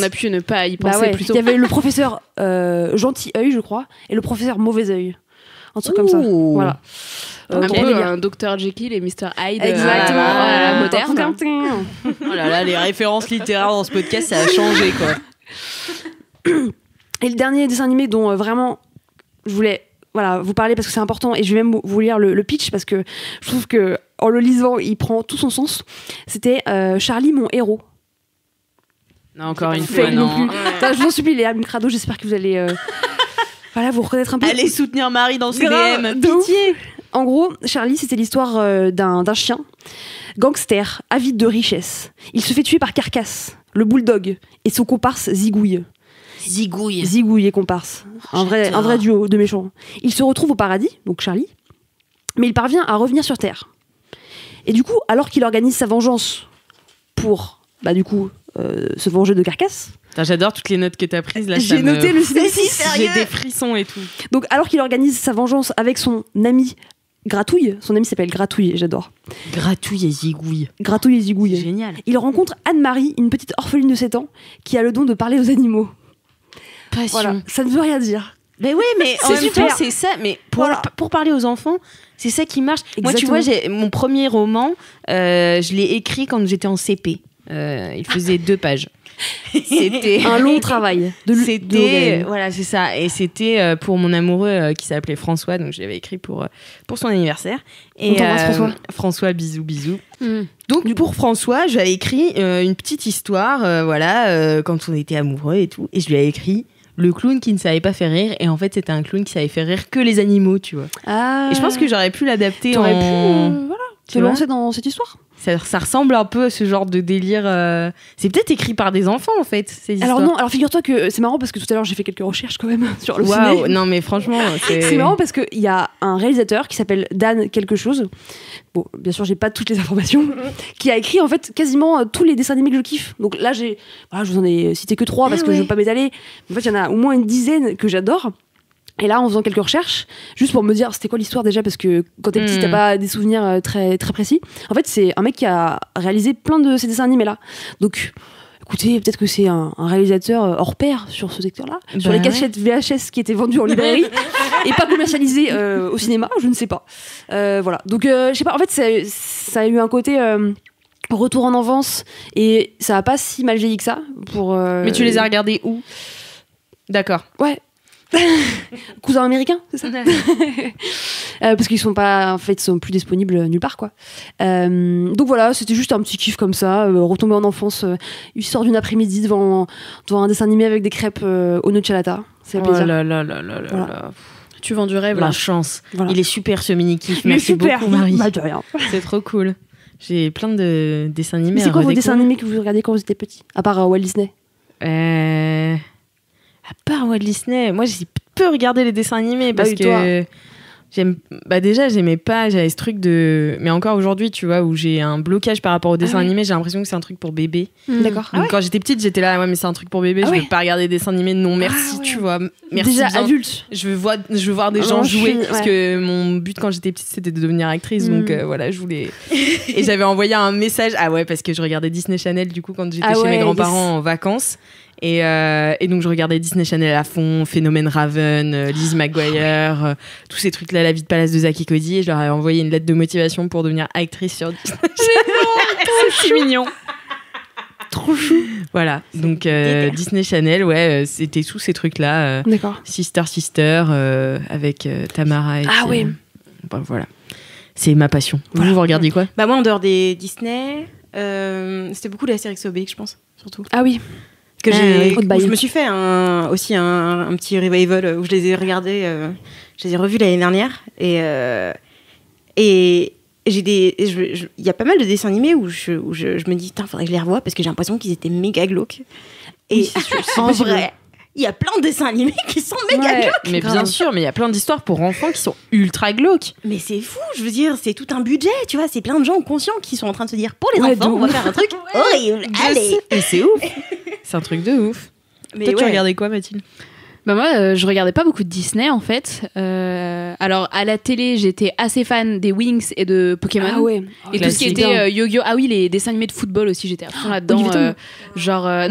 a pu ne pas y penser plus tôt. Il y avait le professeur gentil œil, je crois, et le professeur mauvais œil. Un truc comme ça. Voilà. Un peu un Dr Jekyll et Mr Hyde. Exactement. Moderne. Oh là là, les références littéraires dans ce podcast, ça a changé, quoi. Et le dernier dessin animé dont vraiment je voulais vous parler parce que c'est important, et je vais même vous lire le pitch parce que je trouve que en le lisant, il prend tout son sens. C'était Charlie, mon héros. Non, encore une fois, non. Je vous en supplie, Léa Crado, j'espère que vous allez vous reconnaître un peu. Allez soutenir Marie dans ses DM. Pitié. En gros, Charlie, c'était l'histoire d'un chien gangster, avide de richesse. Il se fait tuer par Carcasse, le bulldog, et son comparse Zigouille. Zigouille et comparse. Un vrai duo de méchants. Il se retrouve au paradis, donc Charlie, mais il parvient à revenir sur Terre. Et du coup, alors qu'il organise sa vengeance pour, se venger de Carcasse. J'adore toutes les notes que t'as prises là. J'ai noté le synopsis. J'ai des frissons et tout. Donc, alors qu'il organise sa vengeance avec son ami Gratouille, son ami s'appelle Gratouille, j'adore. Gratouille et Zigouille. Génial. Il rencontre Anne-Marie, une petite orpheline de 7 ans, qui a le don de parler aux animaux. Passion. Voilà, ça ne veut rien dire. Mais oui, mais en même temps, c'est ça. Mais pour parler aux enfants, c'est ça qui marche. Exactement. Moi, tu vois, mon premier roman, je l'ai écrit quand j'étais en CP. Il faisait 2 pages. C'était un long travail. Voilà, c'est ça. Et c'était pour mon amoureux qui s'appelait François, donc je l'avais écrit pour son anniversaire. Et François, bisous. Donc pour François, j'avais écrit une petite histoire, quand on était amoureux et tout, et je lui avais écrit le clown qui ne savait pas faire rire, et en fait c'était un clown qui savait faire rire que les animaux, tu vois. Et je pense que j'aurais pu l'adapter. T'aurais pu te lancer dans cette histoire. Ça ressemble un peu à ce genre de délire. C'est peut-être écrit par des enfants en fait, ces histoires. Alors figure-toi que c'est marrant parce que tout à l'heure j'ai fait quelques recherches quand même sur le ciné. Non mais franchement, c'est marrant parce qu'il y a un réalisateur qui s'appelle Dan quelque chose. Bon, bien sûr j'ai pas toutes les informations. Qui a écrit en fait quasiment tous les dessins animés que je kiffe. Donc là je vous en ai cité que 3 parce que je veux pas m'étaler. En fait il y en a au moins une dizaine que j'adore. Et là, en faisant quelques recherches, juste pour me dire c'était quoi l'histoire déjà, parce que quand t'es petit, t'as pas des souvenirs très, très précis. En fait, c'est un mec qui a réalisé plein de ces dessins animés là. Donc écoutez, peut-être que c'est un réalisateur hors pair sur ce secteur-là, sur Bah les cachettes VHS qui étaient vendues en librairie et pas commercialisées au cinéma, je ne sais pas. Voilà. Donc, je sais pas, en fait, ça a eu un côté retour en enfance et ça a pas si mal vieilli que ça. Mais tu les as regardés où? D'accord. Ouais. Cousins américains, c'est ça. Parce qu'ils sont plus disponibles nulle part, quoi. Donc voilà, c'était juste un petit kiff comme ça, retomber en enfance, histoire d'une après-midi devant un dessin animé avec des crêpes au nocciolata. C'est un plaisir. Oh là là là là Voilà. là. Tu vends du rêve, La là. chance. Voilà. Il est super ce mini-kiff. Il est Merci super. beaucoup, Marie. Bah, de rien. C'est trop cool. J'ai plein de dessins animés. Mais c'est à quoi vos redécouvrir. dessins animés que vous regardiez quand vous étiez petit? À part Walt Disney. À part Walt Disney, moi j'ai peu regardé les dessins animés parce oui, que déjà j'aimais pas, j'avais ce truc de, mais encore aujourd'hui tu vois, où j'ai un blocage par rapport aux dessins animés, j'ai l'impression que c'est un truc pour bébé. D'accord. Donc quand j'étais petite j'étais là, ouais mais c'est un truc pour bébé, Ah je ouais. veux pas regarder des dessins animés, non merci, tu vois, merci Déjà bien. adulte. Je veux voir des Ah gens non, je jouer suis- parce ouais. que mon but quand j'étais petite c'était de devenir actrice, donc voilà, je voulais. Et j'avais envoyé un message, parce que je regardais Disney Channel du coup quand j'étais Ah chez ouais, mes grands-parents yes. en vacances. Et donc je regardais Disney Channel à fond, Phénomène Raven, Lizzie McGuire, tous ces trucs-là, La vie de palace de Zack et Cody, et je leur ai envoyé une lettre de motivation pour devenir actrice sur Disney Channel. C'est mignon. Trop chou. Voilà, donc Disney Channel, c'était tous ces trucs-là. D'accord. Sister, avec Tamara et Ah ouais. Voilà, c'est ma passion. Vous regardiez quoi? Bah moi en dehors des Disney, c'était beaucoup la série Obélix, je pense, surtout. Ah oui. Que oui. où je me suis fait aussi un petit revival où je les ai regardés, je les ai revus l'année dernière et il y a pas mal de dessins animés où je me dis putain faudrait que je les revoie parce que j'ai l'impression qu'ils étaient méga glauques et Oui, c'est sûr, c'est en possible. vrai il y a plein de dessins animés qui sont méga Ouais. glauques. Mais bien sûr, mais il y a plein d'histoires pour enfants qui sont ultra glauques. Mais c'est fou, je veux dire, c'est tout un budget, tu vois, c'est plein de gens conscients qui sont en train de se dire pour les Ouais, enfants, de on va ouf. faire un truc horrible. Allez. Mais c'est ouf. C'est un truc de ouf. Mais Toi, tu ouais. regardais quoi, Mathilde? Bah moi, je regardais pas beaucoup de Disney en fait. Alors à la télé, j'étais assez fan des Wings et de Pokémon. Ah ouais. Et tout ce qui était Yo-Yo. Ah oui, les dessins animés de football aussi, j'étais à fond là-dedans. Olivier Tom.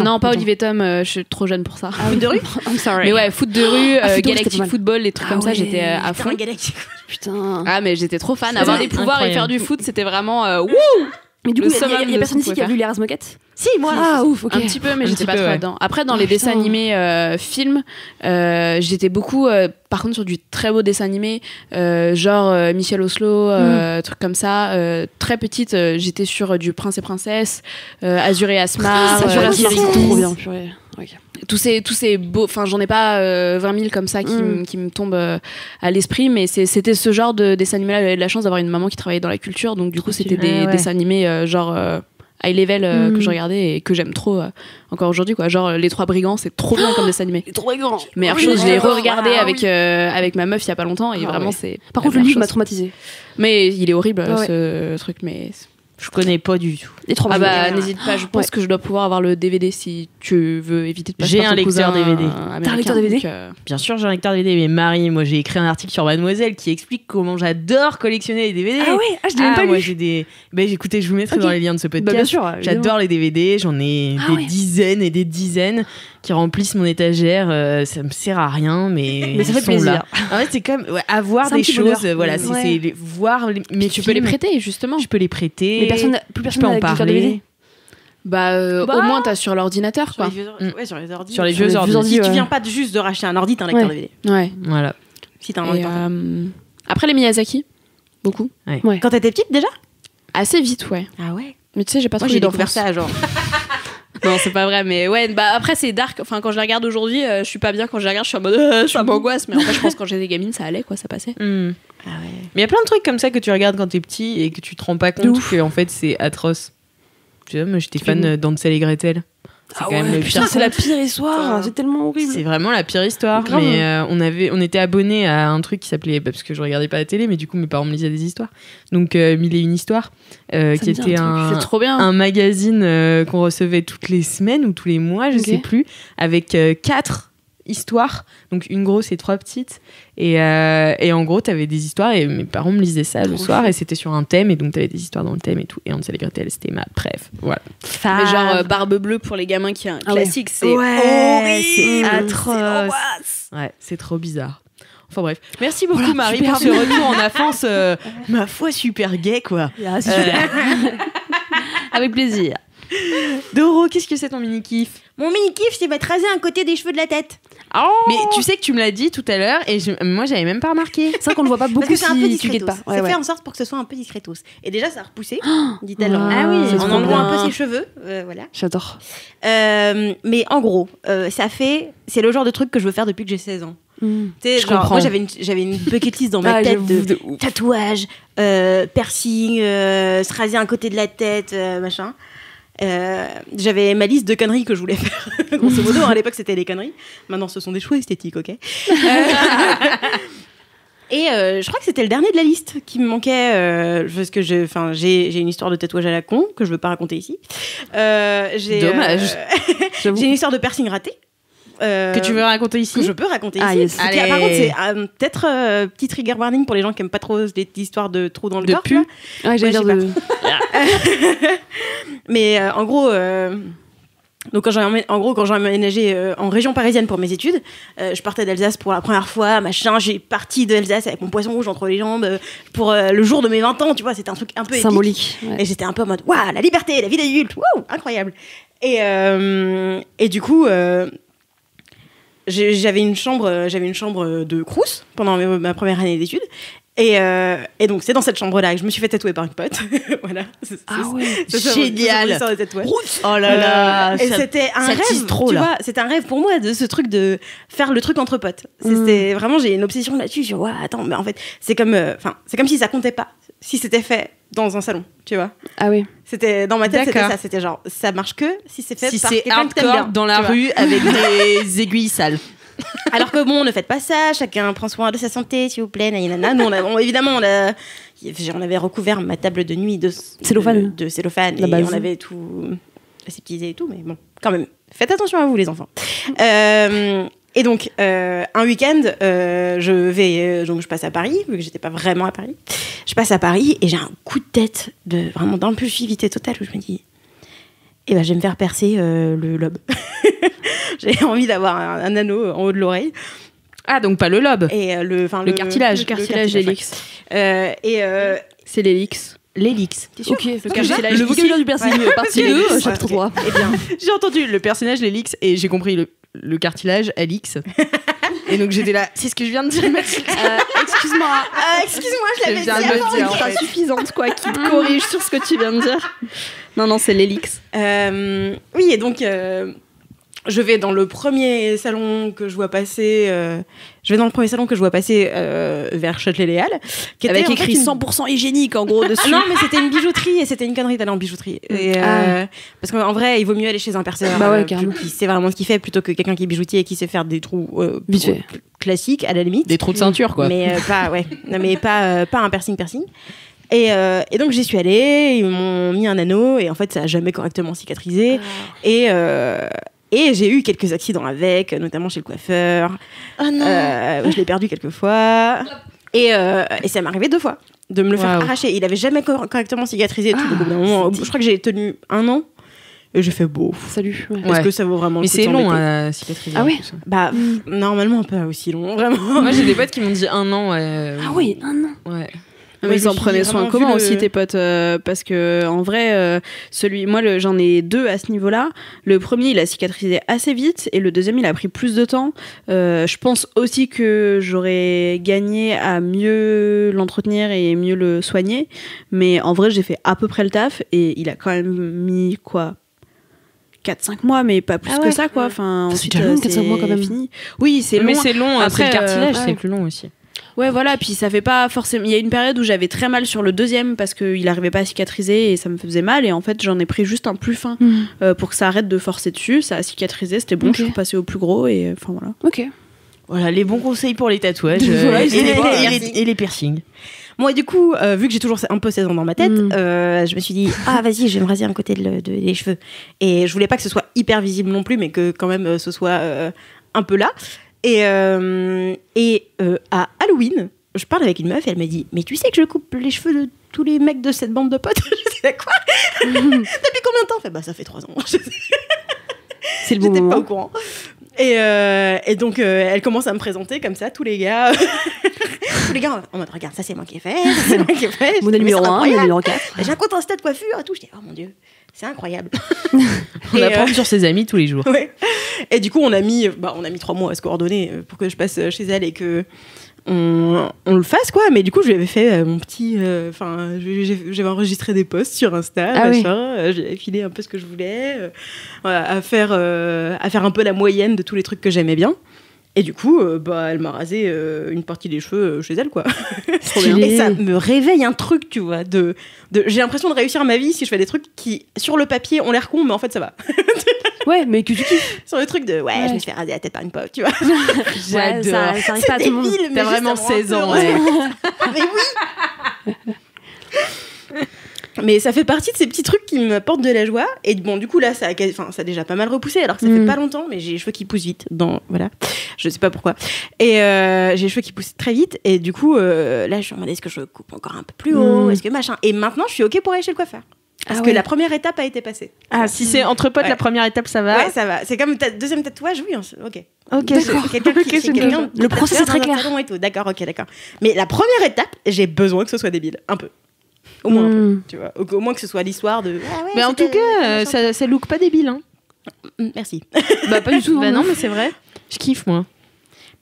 Non, pas attends. Olivier Tom, je suis trop jeune pour ça. Ah oui, de rue. I'm sorry. Mais ouais, foot de rue, Ah, foot de rue, c'était Galactic pas mal. Football, les trucs Ah comme ça, ouais, j'étais à Putain, fond. galactique. Putain. Ah mais j'étais trop fan. C'est Avoir des pouvoirs et incroyable. faire du foot, c'était vraiment wouh. Mais du Le coup, il summum y de a personne ce qu'on ici qui a pouvait vu les Razmoquettes. Si, moi. Ah ouf, ok. Un petit peu, mais Un j'étais petit pas peu, trop ouais. là-dedans. Après, dans les putain. dessins animés films, j'étais beaucoup, par contre, sur du très beau dessin animé, genre Michel Oslo, trucs comme ça. Très petite, j'étais sur du Prince et Princesse, Azur et Asmar, Ça, Azur et c'est Asmar, trop bien, purée. Ok. tous ces beaux, enfin j'en ai pas 20 000 comme ça qui me tombent à l'esprit, mais c'était ce genre de dessin animé là. J'avais de la chance d'avoir une maman qui travaillait dans la culture, donc du coup c'était des dessins animés genre high level que je regardais et que j'aime trop encore aujourd'hui, quoi. Genre Les Trois Brigands, c'est trop bien comme dessin animé. Il est trop grand. Meilleure Oui, chose, je l'ai d'accord. re-regardé Ah, avec oui. avec ma meuf il y a pas longtemps et Ah, vraiment ouais. c'est Par la contre, le meilleure livre m'a chose. traumatisé. Mais il est horrible Ah ouais. ce truc, mais Je connais pas du tout. Les trois ah bah Brigands. n'hésite pas, je pense que je dois pouvoir avoir le DVD si tu veux éviter de passer J'ai par un ton lecteur cousin DVD. américain, T'as un lecteur DVD? donc, Bien sûr, j'ai un lecteur DVD, mais Marie, moi j'ai écrit un article sur Mademoiselle qui explique comment j'adore collectionner les DVD. Ah ouais, je l'ai même pas moi lu. j'ai des. Écoutez, je vous mettrai Ok. dans les liens de ce Bah, podcast. bien sûr. évidemment. J'adore les DVD, j'en ai Ah des ouais. dizaines et des dizaines qui remplissent mon étagère. Ça me sert à rien, mais Mais ça fait ils sont plaisir. là. En fait, c'est comme avoir C'est un des petit choses. bonheur. Voilà, Ouais. c'est voir mais tu peux les prêter justement. Je peux les prêter. Mais plus je personne peux en n'a lecteur parler. DVD. Bah, Bah. au moins t'as sur l'ordinateur Sur quoi. les vieux, ouais, sur les ordi. Sur les Sur vieux les ordi. vieux ordi. Si tu ouais. viens pas juste de racheter un ordi, t'as un lecteur Ouais. DVD. Ouais. Voilà. Si t'as un Et, ordi. après les Miyazaki, beaucoup. Ouais. Quand t'étais petite déjà? Assez vite, ouais. Ah ouais. Mais tu sais, j'ai pas Moi trop j'ai eu découvert d'enfance. ça genre. Non, c'est pas vrai, mais ouais, bah après c'est dark. Enfin, quand je la regarde aujourd'hui, je suis pas bien. Quand je la regarde, je suis en mode, ça m'angoisse. Mais en fait, je pense que quand j'étais gamine, ça allait, quoi, ça passait. Ah ouais. Mais il y a plein de trucs comme ça que tu regardes quand t'es petit et que tu te rends pas compte que en fait c'est atroce. Tu vois, moi j'étais fan d'Hansel et Gretel. C'est Ah quand même ouais, le putain, pire. c'est la pire histoire. Putain. C'est tellement horrible. C'est vraiment la pire histoire. Grave. Mais on était abonnés à un truc qui s'appelait, parce que je regardais pas la télé, mais du coup mes parents me lisaient des histoires. Donc 1001 histoires, qui me dit était un C'est trop bien. un magazine qu'on recevait toutes les semaines ou tous les mois, je Ok. sais plus, avec 4 histoires, donc une grosse et 3 petites. Et en gros, t'avais des histoires et mes parents me lisaient ça le soir et c'était sur un thème et donc t'avais des histoires dans le thème et tout. Et Hansel et Gretel, c'était ma bref, voilà. Mais genre Barbe Bleue pour les gamins qui est un classique, c'est horrible, c'est atroce. Ouais, c'est trop bizarre. Enfin bref, merci beaucoup Marie pour ce retour en avance, ma foi super gay quoi. Avec plaisir. Doro, qu'est-ce que c'est ton mini-kiff? Mon mini-kiff, c'est de raser un côté des cheveux de la tête. Mais tu sais que tu me l'as dit tout à l'heure et moi j'avais même pas remarqué. C'est vrai qu'on le voit pas beaucoup Parce que c'est un peu si tu guettes discretos. pas. C'est fait en sorte pour que ce soit un peu discretos. Et déjà, ça a repoussé, dit-elle. Ah oui, en enlevant un peu ses cheveux. Voilà. J'adore. Mais en gros, c'est le genre de truc que je veux faire depuis que j'ai 16 ans. Je comprends. Moi, j'avais une bucket list dans ma tête de tatouages, piercing, se raser un côté de la tête, machin. J'avais ma liste de conneries que je voulais faire. Grosso modo, à l'époque, c'était les conneries. Maintenant, ce sont des choix esthétiques, ok. Et je crois que c'était le dernier de la liste qui me manquait, parce que j'ai une histoire de tatouage à la con que je veux pas raconter ici. Dommage. J'ai une histoire de piercing raté. Que tu veux raconter ici? Que je peux raconter ici. Yes. Par contre, c'est peut-être petit trigger warning pour les gens qui aiment pas trop les histoires de trous dans le corps. pu. Ouais, j'allais dire de... Mais en gros, donc quand j'ai emménagé en région parisienne pour mes études, je partais d'Alsace pour la première fois, machin. J'ai parti d'Alsace avec mon poisson rouge entre les jambes pour le jour de mes 20 ans. Tu vois, c'était un truc un peu symbolique. Ouais. Et j'étais un peu en mode waouh, la liberté, la vie d'adulte, waouh, incroyable. Et du coup. J'avais une chambre de Crous pendant ma première année d'études. Et donc, c'est dans cette chambre-là que je me suis fait tatouer par une pote. Voilà. C'est génial. Oh là là. Et c'était un rêve. Trop, tu là. vois, c'était un rêve pour moi de ce truc de faire le truc entre potes. C'était vraiment, j'ai une obsession là-dessus. Je dis, ouais, attends, mais en fait, c'est comme si ça comptait pas. Si c'était fait dans un salon, tu vois. Ah oui. C'était dans ma tête, c'était ça. C'était genre, ça marche que si c'est fait par quelqu'un que t'aimes bien. Dans la rue avec des aiguilles sales. Alors que bon, ne faites pas ça, chacun prend soin de sa santé, s'il vous plaît, nanana. Nous, on avait recouvert ma table de nuit de cellophane et on avait tout aseptisé et tout, mais bon, quand même, faites attention à vous, les enfants. Et donc, un week-end, je passe à Paris, vu que j'étais pas vraiment à Paris. Je passe à Paris et j'ai un coup de tête vraiment d'impulsivité totale où je me dis, je vais me faire percer le lobe. J'ai envie d'avoir un anneau en haut de l'oreille. Ah, donc pas le lobe. Et le cartilage. Le cartilage, l'hélix. C'est l'hélix. L'hélix. T'es sûr? Ok, le vocabulaire du personnage, partie 2, chapitre 3. Eh bien, j'ai entendu le personnage, l'hélix, et j'ai compris le cartilage, Alix. Et donc j'étais là, c'est ce que je viens de dire, Mathilde. Excuse-moi, je l'avais dit avant. Une phrase suffisante, quoi, qui te corrige sur ce que tu viens de dire. Non, c'est l'hélix. Oui, et donc... je vais dans le premier salon que je vois passer vers Châtelet-Les Halles, qui avec était écrit 100% hygiénique en gros dessus. Non, mais c'était une bijouterie et c'était une connerie d'aller en bijouterie. Et, parce qu'en vrai, il vaut mieux aller chez un perceur qui sait vraiment ce qu'il fait plutôt que quelqu'un qui est bijoutier et qui sait faire des trous classiques à la limite. Des trous de ceinture quoi. Mais pas un piercing. Et donc j'y suis allée, ils m'ont mis un anneau et en fait ça a jamais correctement cicatrisé. Et j'ai eu quelques accidents avec, notamment chez le coiffeur. Oh non. Je l'ai perdu quelques fois. Et ça m'est arrivé 2 fois de me le faire arracher. Il avait jamais correctement cicatrisé. Tout. Donc, au bout d'un moment, je crois que j'ai tenu 1 an. Et j'ai fait beau. Salut. Ouais. Est-ce que ça vaut vraiment le coup de s'embêter ? Mais c'est long à cicatriser. Ah oui. Normalement pas aussi long, vraiment. Moi j'ai des potes qui m'ont dit 1 an. Ah oui, 1 an. Ouais. Mais ils en prenaient soin comment aussi tes potes parce que en vrai j'en ai 2 à ce niveau-là. Le premier il a cicatrisé assez vite et le deuxième il a pris plus de temps. Je pense aussi que j'aurais gagné à mieux l'entretenir et mieux le soigner, mais en vrai j'ai fait à peu près le taf et il a quand même mis 4-5 mois, mais pas plus que ça quoi. Enfin, ensuite, c'est long, 4-5 mois quand même. Fini. Oui, c'est long. Mais c'est long. Après, le cartilage, c'est ouais. plus long aussi. Ouais, voilà, puis ça fait pas forcément. Il y a une période où j'avais très mal sur le deuxième parce qu'il arrivait pas à cicatriser et ça me faisait mal. Et en fait, j'en ai pris juste un plus fin pour que ça arrête de forcer dessus. Ça a cicatrisé, c'était bon. Je suis passée au plus gros et enfin voilà. Ok. Voilà les bons conseils pour les tatouages et les piercings. Moi, du coup, vu que j'ai toujours un peu 16 ans dans ma tête, je me suis dit, vas-y, je vais me raser un côté des cheveux. Et je voulais pas que ce soit hyper visible non plus, mais que quand même ce soit un peu là. Et à Halloween, je parle avec une meuf et elle m'a dit mais tu sais que je coupe les cheveux de tous les mecs de cette bande de potes. Je sais quoi. Depuis combien de temps? Bah ça fait 3 ans. C'est le bon moment. J'étais pas au courant. Et donc elle commence à me présenter comme ça tous les gars. Tous les gars en mode regarde ça c'est moi qui ai fait. C'est moi qui ai fait. Modèle numéro 1, modèle numéro 4. J'ai un compte Insta de coiffure et tout. J'étais oh mon dieu. C'est incroyable. On apprend sur ses amis tous les jours. Ouais. Et du coup, on a mis 3 mois à se coordonner pour que je passe chez elle et que on le fasse, quoi. Mais du coup, je lui avais fait mon petit... j'avais enregistré des posts sur Insta, machin. J'avais filé un peu ce que je voulais, à faire un peu la moyenne de tous les trucs que j'aimais bien. Et du coup, elle m'a rasé une partie des cheveux chez elle, quoi. Et ça me réveille un truc, tu vois. J'ai l'impression de réussir ma vie si je fais des trucs qui, sur le papier, ont l'air cons, mais en fait, ça va. Ouais, mais que tu kiffes. Sur le truc de, je me suis fait raser la tête par une pauvre, tu vois. J'adore. Ça arrive pas à tout le monde. T'as vraiment 16 ans, ouais. Mais oui. Mais ça fait partie de ces petits trucs qui m'apportent de la joie. Et bon, du coup, là, ça a déjà pas mal repoussé, alors que ça fait pas longtemps, mais j'ai les cheveux qui poussent vite. Voilà. Je sais pas pourquoi. Et j'ai les cheveux qui poussent très vite. Et du coup, là, je me suis demandé est-ce que je coupe encore un peu plus haut? Est-ce que machin? Et maintenant, je suis OK pour aller chez le coiffeur. Parce que la première étape a été passée. Ah, si c'est entre potes, la première étape, ça va? Ouais, ça va. C'est comme ta deuxième tatouage, oui. OK. D'accord. Le process est très clair. D'accord, OK, d'accord. Mais la première étape, j'ai besoin que ce soit débile. Un peu. Au moins un peu, tu vois. Au moins que ce soit l'histoire de... mais en tout cas, ça look pas débile, hein. Merci. Pas du tout. Non, mais c'est vrai. Je kiffe, moi.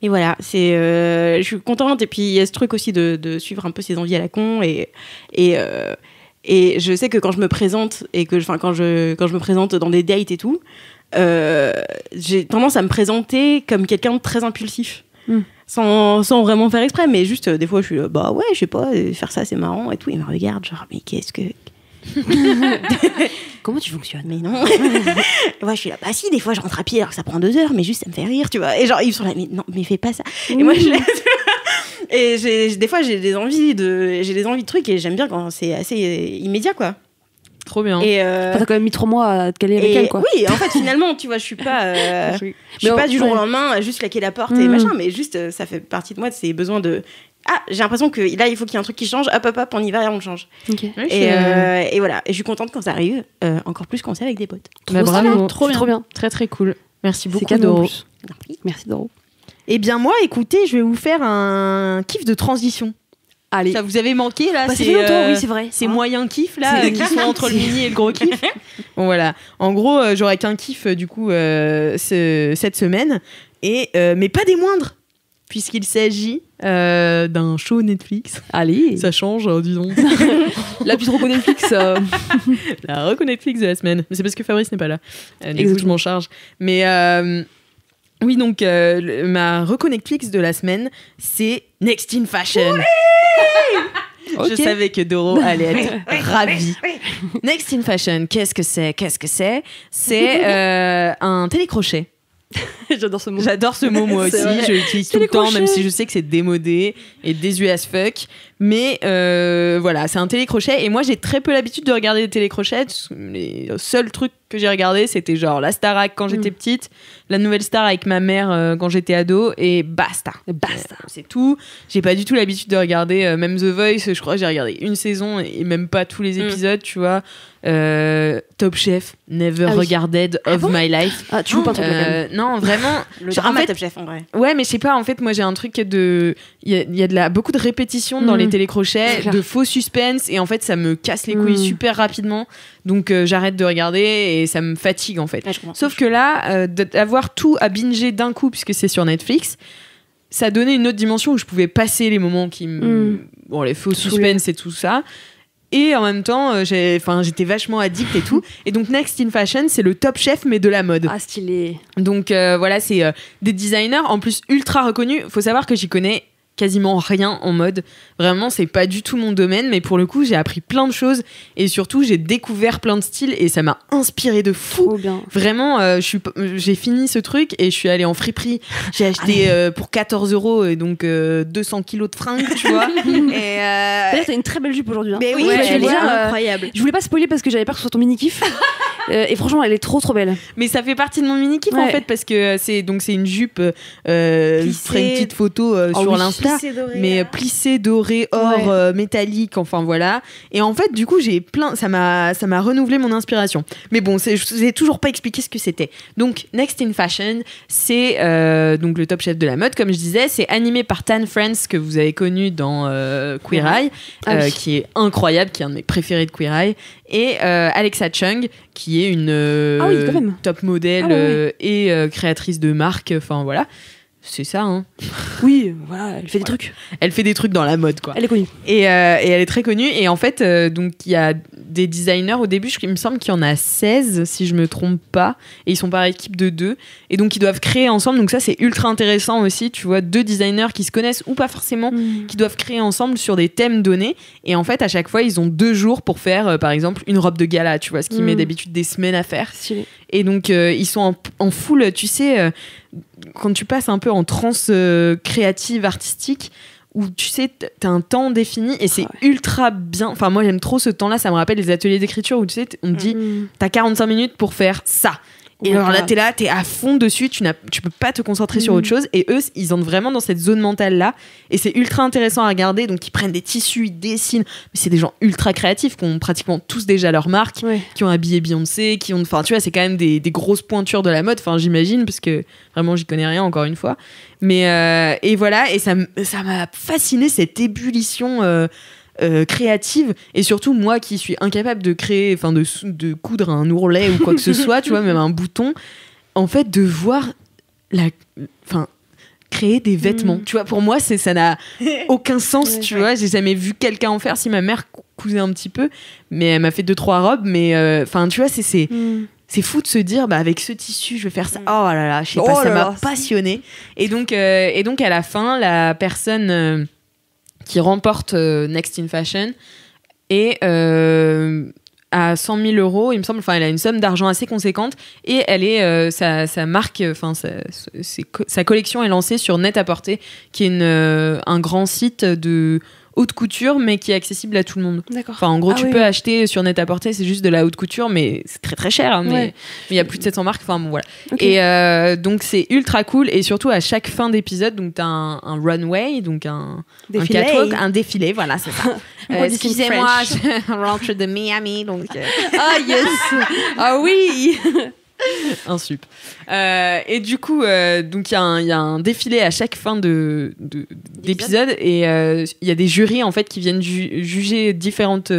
Et voilà, je suis contente. Et puis, il y a ce truc aussi de suivre un peu ses envies à la con. Et je sais que quand je me présente, et quand je me présente dans des dates et tout, j'ai tendance à me présenter comme quelqu'un de très impulsif. Sans vraiment faire exprès, mais juste des fois je suis là, je sais pas, faire ça c'est marrant et tout. Il me regarde, genre, mais qu'est-ce que. Comment tu fonctionnes? Mais non. Je suis là, si, des fois je rentre à pied alors que ça prend 2 heures, mais juste ça me fait rire, tu vois. Et genre, ils sont là, mais non, mais fais pas ça. Et moi je laisse. Et des fois j'ai des envies de trucs et j'aime bien quand c'est assez immédiat, quoi. Trop bien. Et t'as quand même mis 3 mois à te caler avec elle, quoi. Oui, en fait, finalement, tu vois, je suis pas du jour au lendemain à juste claquer la porte et machin, mais juste, ça fait partie de moi de ces besoins de. Ah, j'ai l'impression que là, il faut qu'il y ait un truc qui change. Hop, on y va et on le change. Okay. Et voilà. Et je suis contente quand ça arrive, encore plus quand c'est avec des potes. Vraiment, trop bien. Très, très cool. Merci beaucoup, Doro. Merci, Doro. Eh bien, moi, écoutez, je vais vous faire un kiff de transition. Allez. Ça vous avait manqué, là? Ça fait longtemps, oui, c'est vrai. C'est moyen kiff, là, qui sont entre le mini et le gros kiff. Bon, voilà. En gros, j'aurais qu'un kiff, du coup, cette semaine. Mais pas des moindres, puisqu'il s'agit d'un show Netflix. Allez. Ça change, disons. La petite reco Netflix. La reco Netflix de la semaine. Mais c'est parce que Fabrice n'est pas là. Du coup, je m'en charge. Mais... oui, donc ma reco Netflix de la semaine, c'est Next in Fashion. Oui. Je savais que Doro allait être ravie. Next in Fashion, qu'est-ce que c'est? C'est un télécrochet. J'adore ce mot. J'adore ce mot, moi aussi. Je l'utilise tout le temps, même si je sais que c'est démodé et désuet as fuck. Mais voilà, c'est un télécrochet. Et moi, j'ai très peu l'habitude de regarder des télécrochets. Les seuls trucs que j'ai regardés, c'était genre la Starac quand j'étais petite, la Nouvelle Star avec ma mère quand j'étais ado, et basta. C'est tout. J'ai pas du tout l'habitude de regarder même The Voice. Je crois que j'ai regardé une saison et même pas tous les épisodes, tu vois. Top Chef, never regarded of my life. Ah, tu joues pas un truc non, vraiment. Le drama Top Chef, en vrai. Ouais, mais je sais pas, en fait, moi j'ai un truc de. Il y a beaucoup de répétitions dans les télécrochets, de faux suspense, et en fait, ça me casse les couilles super rapidement. Donc j'arrête de regarder et ça me fatigue, en fait. Sauf que là, d'avoir tout à binger d'un coup, puisque c'est sur Netflix, ça donnait une autre dimension où je pouvais passer les moments qui me. Bon, les faux suspense et tout ça. Et en même temps, j'étais vachement addict et tout. Et donc, Next in Fashion, c'est le Top Chef, mais de la mode. Ah, stylé. Donc, voilà, c'est des designers, en plus, ultra reconnus. Faut savoir que j'y connais quasiment rien en mode. Vraiment, c'est pas du tout mon domaine, mais pour le coup, j'ai appris plein de choses. Et surtout, j'ai découvert plein de styles et ça m'a inspiré de fou. Trop bien. Vraiment, j'ai fini ce truc et je suis allée en friperie. J'ai acheté pour 14 €, et donc 200 kilos de fringues, tu vois. D'ailleurs, t'as une très belle jupe aujourd'hui. Hein. Mais oui, ouais, tu déjà incroyable. Je voulais pas spoiler parce que j'avais peur que ce soit ton mini kiff. Et franchement, elle est trop belle. Mais ça fait partie de mon mini kiff en fait parce que c'est une jupe. Je ferai une petite photo sur l'Insta, mais plissée dorée or métallique. Enfin voilà. Et en fait, du coup, ça m'a renouvelé mon inspiration. Mais bon, je n'ai toujours pas expliqué ce que c'était. Donc Next in Fashion, c'est donc le Top Chef de la mode, comme je disais, c'est animé par Tan France que vous avez connu dans Queer Eye, qui est incroyable, qui est un de mes préférés de Queer Eye, et Alexa Chung, qui est une top modèle et créatrice de marque. Enfin voilà. C'est ça, hein. Oui, voilà, elle fait des trucs. Elle fait des trucs dans la mode, quoi. Elle est connue. Et elle est très connue. Et en fait, donc il y a des designers au début, il me semble qu'il y en a 16, si je me trompe pas. Et ils sont par équipe de 2. Et donc, ils doivent créer ensemble. Donc ça, c'est ultra intéressant aussi. Tu vois, 2 designers qui se connaissent ou pas forcément, qui doivent créer ensemble sur des thèmes donnés. Et en fait, à chaque fois, ils ont 2 jours pour faire, par exemple, une robe de gala. Tu vois, ce qui met d'habitude des semaines à faire. Stylé. Et donc, ils sont en full, tu sais... quand tu passes un peu en transe créative, artistique, où tu sais, t'as un temps défini et c'est ultra bien. Enfin, moi, j'aime trop ce temps-là. Ça me rappelle les ateliers d'écriture où tu sais, on te dit, t'as 45 minutes pour faire ça. Et alors là, t'es à fond dessus, tu peux pas te concentrer sur autre chose. Et eux, ils entrent vraiment dans cette zone mentale-là. Et c'est ultra intéressant à regarder. Donc, ils prennent des tissus, ils dessinent. Mais c'est des gens ultra créatifs qui ont pratiquement tous déjà leur marque, qui ont habillé Beyoncé, enfin, tu vois, c'est quand même des grosses pointures de la mode. Enfin, j'imagine, parce que vraiment, j'y connais rien, encore une fois. Mais, et voilà, et ça m'a fasciné cette ébullition créative, et surtout moi qui suis incapable de créer, enfin de coudre un ourlet ou quoi que ce soit, tu vois, même un bouton, en fait, de voir créer des vêtements, tu vois, pour moi ça n'a aucun sens, tu vois, j'ai jamais vu quelqu'un en faire. Si, ma mère cousait un petit peu, mais elle m'a fait 2-3 robes, mais enfin tu vois, c'est fou de se dire, bah, avec ce tissu, je vais faire ça. Oh là là, je sais pas, ça m'a passionné. Et donc, à la fin, la personne qui remporte Next in Fashion et à 100 000 €, il me semble. Enfin, elle a une somme d'argent assez conséquente et elle est sa marque, enfin sa collection est lancée sur Net-à-Porter, qui est un grand site de haute couture, mais qui est accessible à tout le monde. D'accord. Enfin, en gros, tu peux acheter sur Net-à-Porter, c'est juste de la haute couture, mais c'est très très cher. Hein, mais il y a plus de 700 marques. Enfin bon, voilà. Okay. Et donc c'est ultra cool. Et surtout à chaque fin d'épisode, donc t'as un runway, donc un catwalk, un défilé. Voilà, c'est ça. Excusez-moi, je rentre de Miami, donc. Ah yes. Ah oui. Un sup. Et du coup, donc il y a un défilé à chaque fin d'épisode, et il y a des jurys en fait qui viennent juger différentes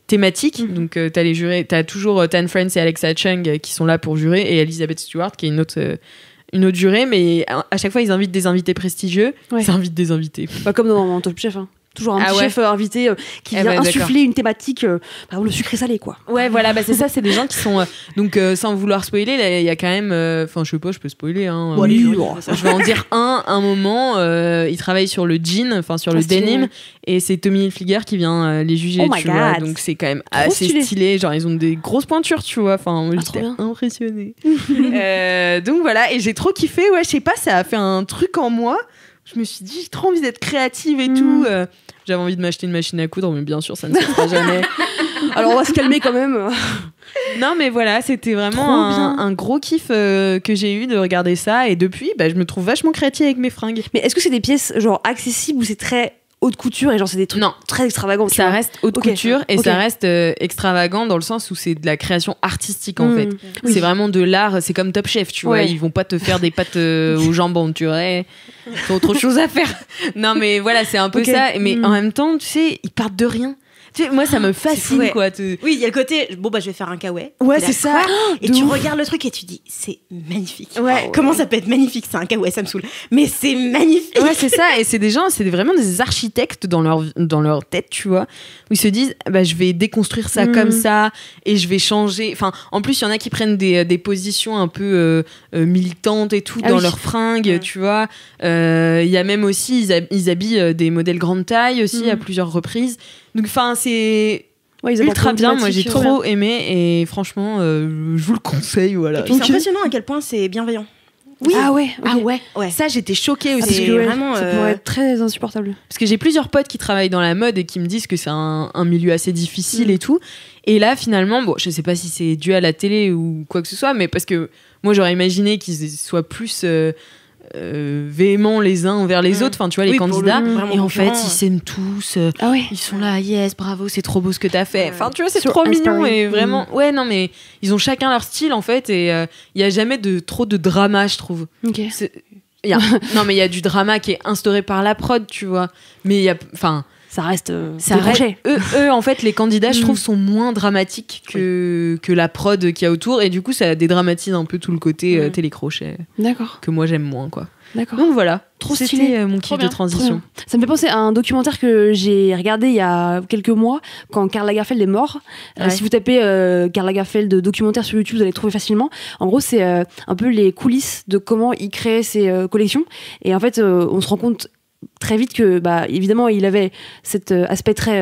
thématiques. Donc t'as les jurés, t'as toujours Tan France et Alexa Chung qui sont là pour jurer, et Elizabeth Stewart qui est une autre jurée, mais à chaque fois ils invitent des invités prestigieux. Ils invitent des invités. Pas comme dans Top Chef, hein. Toujours un petit chef invité qui vient insuffler une thématique, par exemple le sucré salé, quoi. Ouais, voilà, bah c'est ça, c'est des gens qui sont donc sans vouloir spoiler, il y a quand même, enfin je sais pas, je peux spoiler, hein. Je vais en dire un moment, il travaille sur le jean, enfin sur le denim, et c'est Tommy Hilfiger qui vient les juger, tu vois, donc c'est quand même assez stylé, genre ils ont des grosses pointures, tu vois, enfin moi j'étais impressionnée. Donc voilà, et j'ai trop kiffé, je sais pas, ça a fait un truc en moi. Je me suis dit, j'ai trop envie d'être créative et tout. J'avais envie de m'acheter une machine à coudre, mais bien sûr, ça ne se fera jamais. Alors, on va se calmer quand même. Non, mais voilà, c'était vraiment un gros kiff que j'ai eu de regarder ça. Et depuis, je me trouve vachement créative avec mes fringues. Mais est-ce que c'est des pièces genre accessibles ou c'est très haute couture et genre c'est des trucs très extravagants? Ça reste haute couture et ça reste extravagant dans le sens où c'est de la création artistique en fait. Oui. C'est vraiment de l'art, c'est comme Top Chef, tu vois, ils vont pas te faire des pâtes au jambon, tu vois, t'as autre chose à faire. Non mais voilà, c'est un peu ça, mais en même temps, tu sais, ils partent de rien. Tu sais, moi ça me fascine quoi. Oui, il y a le côté je vais faire un kawaii. Ouais, c'est ça. Et tu regardes le truc et tu dis c'est magnifique. Ouais. Comment ça peut être magnifique? C'est un kawaii, ça me saoule. Mais c'est magnifique. Ouais, c'est ça. Et c'est des gens, c'est vraiment des architectes dans leur tête, tu vois, où ils se disent je vais déconstruire ça comme ça et je vais changer. Enfin, en plus il y en a qui prennent des positions un peu militantes et tout dans leurs fringues, tu vois. Il y a même aussi ils habillent des modèles grande taille aussi à plusieurs reprises. Donc, enfin, c'est ultra bien. Moi, j'ai trop aimé et franchement, je vous le conseille. Voilà. Et puis, c'est impressionnant à quel point c'est bienveillant. Oui. Ah ouais. Ok. Ah ouais. Ouais. Ça, j'étais choquée Ah, aussi. parce que, ouais, vraiment, ça pourrait être très insupportable. Parce que j'ai plusieurs potes qui travaillent dans la mode et qui me disent que c'est un milieu assez difficile et tout. Et là, finalement, bon, je sais pas si c'est dû à la télé ou quoi que ce soit, mais parce que moi, j'aurais imaginé qu'ils soient plus véhéments les uns envers les autres, enfin, tu vois, les candidats. Et en fait, ils s'aiment tous. Ah ouais. Ils sont là, yes, bravo, c'est trop beau ce que t'as fait. Enfin, tu vois, c'est Sur trop mignon Inspiring. et vraiment. Ouais, non, mais ils ont chacun leur style en fait, et il y a jamais trop de drama, je trouve. Ok. Non, mais il y a du drama qui est instauré par la prod, tu vois. Mais il y a, enfin, Ça reste. ça décroché. eux, en fait, les candidats, je trouve, sont moins dramatiques que la prod qu'il y a autour, et du coup, ça dédramatise un peu tout le côté télécrochet D'accord. que moi j'aime moins, quoi. D'accord. Donc voilà, Trop c'était stylé. mon Trop kiff bien, de transition. Ça me fait penser à un documentaire que j'ai regardé il y a quelques mois quand Karl Lagerfeld est mort. Ouais. Si vous tapez Karl Lagerfeld documentaire sur YouTube, vous allez le trouver facilement. En gros, c'est un peu les coulisses de comment il créait ses collections. Et en fait, on se rend compte très vite que, évidemment, il avait cet aspect très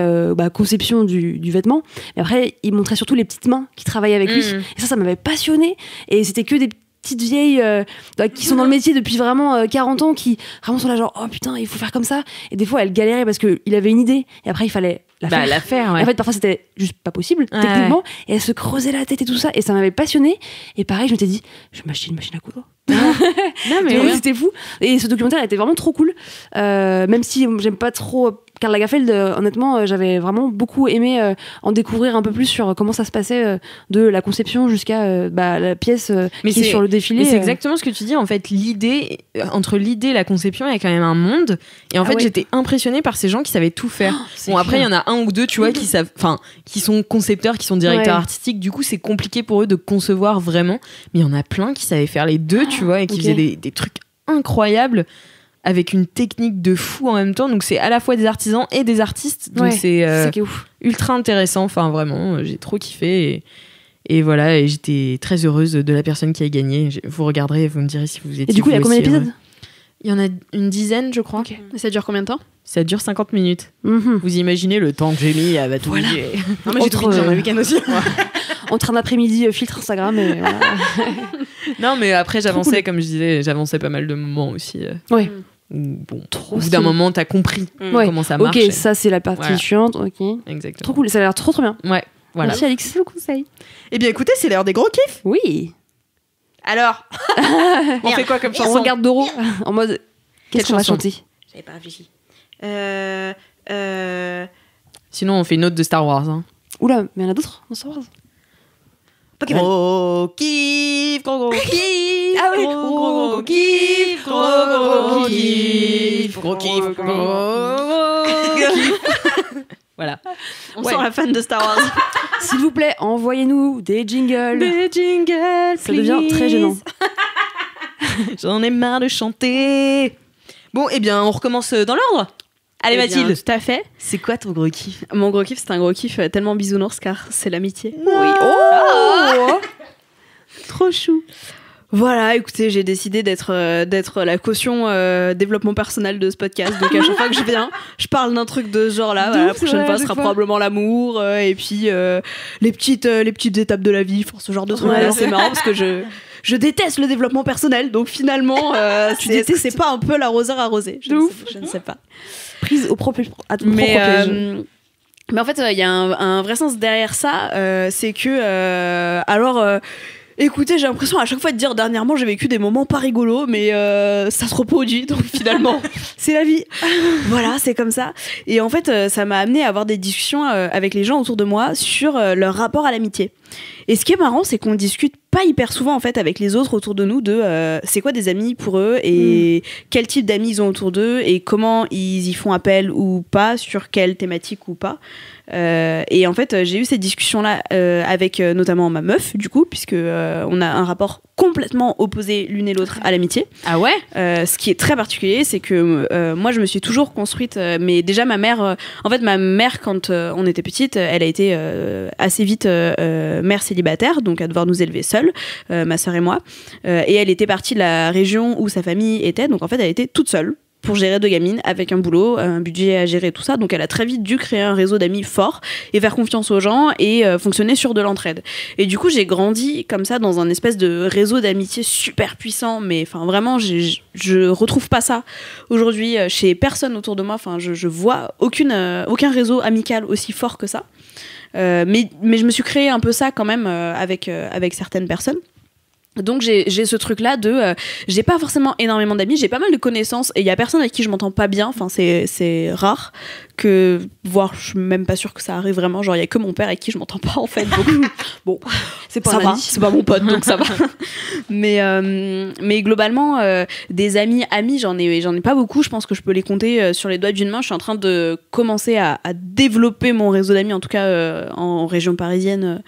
conception du vêtement. Mais après, il montrait surtout les petites mains qui travaillaient avec lui. Et ça m'avait passionné. Et c'était que des petites vieilles qui sont dans le métier depuis vraiment 40 ans, qui vraiment sont là genre oh putain il faut faire comme ça, et des fois elle galérait parce qu'il avait une idée et après il fallait la faire. ouais. Et en fait parfois c'était juste pas possible techniquement, et elle se creusait la tête et tout ça, et ça m'avait passionnée. Et pareil, je m'étais dit je vais m'acheter une machine à coudre. Non, mais Ouais, c'était fou. Et ce documentaire était vraiment trop cool, même si j'aime pas trop Karl Lagerfeld. Honnêtement, j'avais vraiment beaucoup aimé en découvrir un peu plus sur comment ça se passait de la conception jusqu'à la pièce qui est sur le défilé. Mais c'est exactement ce que tu dis, en fait, entre l'idée et la conception, il y a quand même un monde, et en fait, j'étais impressionnée par ces gens qui savaient tout faire. Bon, après, il y en a un ou deux, tu vois, qui sont concepteurs, qui sont directeurs artistiques, du coup, c'est compliqué pour eux de concevoir vraiment, mais il y en a plein qui savaient faire les deux, tu vois, et qui faisaient des trucs incroyables avec une technique de fou en même temps. Donc c'est à la fois des artisans et des artistes, donc c'est ouf. ultra intéressant. Enfin vraiment, j'ai trop kiffé, et voilà, et j'étais très heureuse de la personne qui a gagné. Vous regarderez et vous me direz si vous étiez. Et du coup, il y a combien d'épisodes ? Il y en a une dizaine, je crois. Ok. Et ça dure combien de temps ? Ça dure 50 minutes. Mhm. Vous imaginez le temps que j'ai mis à tout Voilà. bouger. Non, mais j'ai tout mis dans le week-end aussi. Entre un après-midi filtre Instagram et voilà. Non, mais après j'avançais, cool. comme je disais, j'avançais pas mal de moments aussi. Ouais. Où, bon, Trop au bout d'un stylé. moment, t'as compris Ouais. comment ça marche. Ok, ça c'est la partie Voilà. chiante. Ok. Exactement. Trop cool, ça a l'air trop bien. Ouais, voilà. Merci Alix. Je le conseille. Eh bien, écoutez, c'est l'heure des gros kiffs. Oui. Alors, On fait quoi comme On chanson regarde Doro en mode qu'est-ce qu'on va chanson chanter ? j'avais pas réfléchi. Sinon, on fait une autre de Star Wars. Hein. Oula, mais il y en a d'autres dans Star Wars. Pokémon. Gros kiff, gros kiff. Ah oui. Gros kiff, gros kiff, gros kiff, gros kiff. Voilà. On sent la fan de Star Wars. S'il vous plaît, envoyez-nous des jingles. Des jingles, Ça devient très gênant. J'en ai marre de chanter. Bon, eh bien, on recommence dans l'ordre. Allez, Eh bien, Mathilde. tout à fait. C'est quoi ton gros kiff? Mon gros kiff, c'est un gros kiff tellement bisounours car c'est l'amitié. Oui. Oh. Trop chou. Voilà, écoutez, j'ai décidé d'être la caution développement personnel de ce podcast. Donc à chaque fois que je viens, je parle d'un truc de ce genre-là. Voilà, la prochaine fois, ce sera probablement l'amour et puis les petites étapes de la vie, ce genre de trucs. Ouais, C'est marrant parce que je déteste le développement personnel. Donc finalement, c'est pas un peu l'arroseur arrosé. Je ne sais pas. Prise au propre à ton Mais propre piège. mais en fait, il y a un vrai sens derrière ça. C'est que écoutez, j'ai l'impression à chaque fois de dire dernièrement j'ai vécu des moments pas rigolos, mais ça se reproduit, donc finalement c'est la vie. Voilà, c'est comme ça. Et en fait, ça m'a amené à avoir des discussions avec les gens autour de moi sur leur rapport à l'amitié. Et ce qui est marrant, c'est qu'on discute pas hyper souvent en fait avec les autres autour de nous de c'est quoi des amis pour eux et quel type d'amis ils ont autour d'eux et comment ils y font appel ou pas, sur quelle thématique ou pas. Et en fait, j'ai eu cette discussion-là avec notamment ma meuf, du coup, puisque on a un rapport complètement opposé l'une et l'autre à l'amitié. Ah ouais? Ce qui est très particulier, c'est que moi, je me suis toujours construite, mais déjà ma mère, quand on était petite, elle a été assez vite mère célibataire, donc à devoir nous élever seule, ma sœur et moi. Et elle était partie de la région où sa famille était, donc en fait, elle était toute seule. pour gérer 2 gamines avec un boulot, un budget à gérer, tout ça. Donc elle a très vite dû créer un réseau d'amis fort et faire confiance aux gens et fonctionner sur de l'entraide. Et du coup, j'ai grandi comme ça dans un espèce de réseau d'amitié super puissant, mais enfin vraiment, je retrouve pas ça aujourd'hui chez personne autour de moi. Enfin, je vois aucun réseau amical aussi fort que ça. Mais je me suis créé un peu ça quand même avec certaines personnes. Donc j'ai ce truc là de j'ai pas forcément énormément d'amis, j'ai pas mal de connaissances et il y a personne avec qui je m'entends pas bien, enfin c'est rare, que voire je suis même pas sûre que ça arrive vraiment, genre il y a que mon père avec qui je m'entends pas en fait, donc bon C'est pas ça un va, ami. c'est pas mon pote donc ça va. mais globalement des amis j'en ai pas beaucoup, je pense que je peux les compter sur les doigts d'une main. Je suis en train de commencer à développer mon réseau d'amis, en tout cas en région parisienne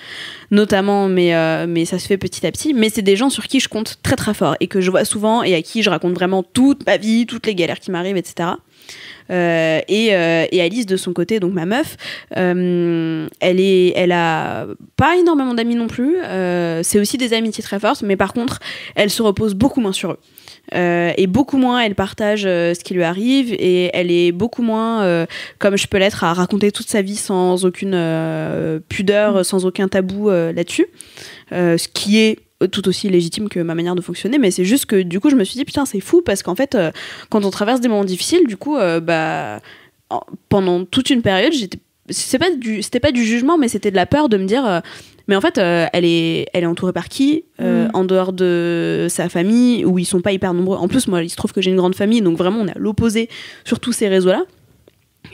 notamment, mais ça se fait petit à petit. Mais c'est des gens sur qui je compte très très fort et que je vois souvent et à qui je raconte vraiment toute ma vie, toutes les galères qui m'arrivent, etc. Et Alice de son côté, donc ma meuf, elle a pas énormément d'amis non plus, c'est aussi des amitiés très fortes, mais par contre elle se repose beaucoup moins sur eux. Et beaucoup moins elle partage ce qui lui arrive et elle est beaucoup moins comme je peux l'être à raconter toute sa vie sans aucune pudeur, sans aucun tabou là-dessus, ce qui est tout aussi légitime que ma manière de fonctionner, mais c'est juste que du coup je me suis dit putain c'est fou parce qu'en fait quand on traverse des moments difficiles, du coup pendant toute une période c'était pas du jugement, mais c'était de la peur de me dire mais en fait elle est entourée par qui en dehors de sa famille où ils sont pas hyper nombreux. En plus moi il se trouve que j'ai une grande famille, donc vraiment on est à l'opposé sur tous ces réseaux là.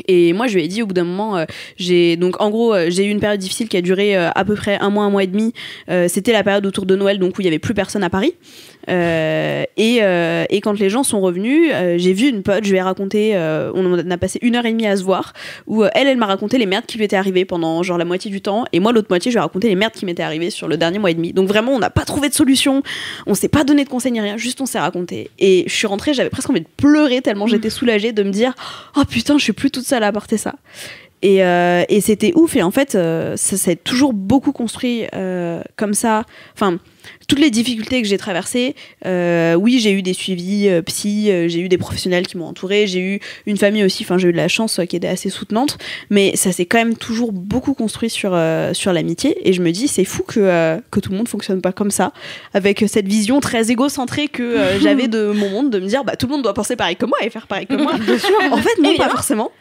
Et moi je lui ai dit au bout d'un moment j'ai eu une période difficile qui a duré à peu près un mois et demi, c'était la période autour de Noël, donc où il y avait plus personne à Paris, et quand les gens sont revenus, j'ai vu une pote, je lui ai raconté, on a passé 1h30 à se voir, où elle m'a raconté les merdes qui lui étaient arrivées pendant genre la moitié du temps, et moi l'autre moitié je lui ai raconté les merdes qui m'étaient arrivées sur le dernier mois et demi. Donc vraiment on n'a pas trouvé de solution, on s'est pas donné de conseils ni rien, juste on s'est raconté. Et je suis rentrée, j'avais presque envie de pleurer tellement j'étais soulagée de me dire oh putain je suis plus toute seule à porter ça. Et c'était ouf. Et en fait ça s'est toujours beaucoup construit comme ça. Enfin toutes les difficultés que j'ai traversées, oui j'ai eu des suivis psy, j'ai eu des professionnels qui m'ont entourée, j'ai eu une famille aussi, enfin j'ai eu de la chance qui était assez soutenante, mais ça s'est quand même toujours beaucoup construit sur l'amitié. Et je me dis c'est fou que tout le monde fonctionne pas comme ça, avec cette vision très égocentrée que j'avais de mon monde, de me dire bah tout le monde doit penser pareil que moi et faire pareil que moi. Bien sûr. En fait non, pas forcément.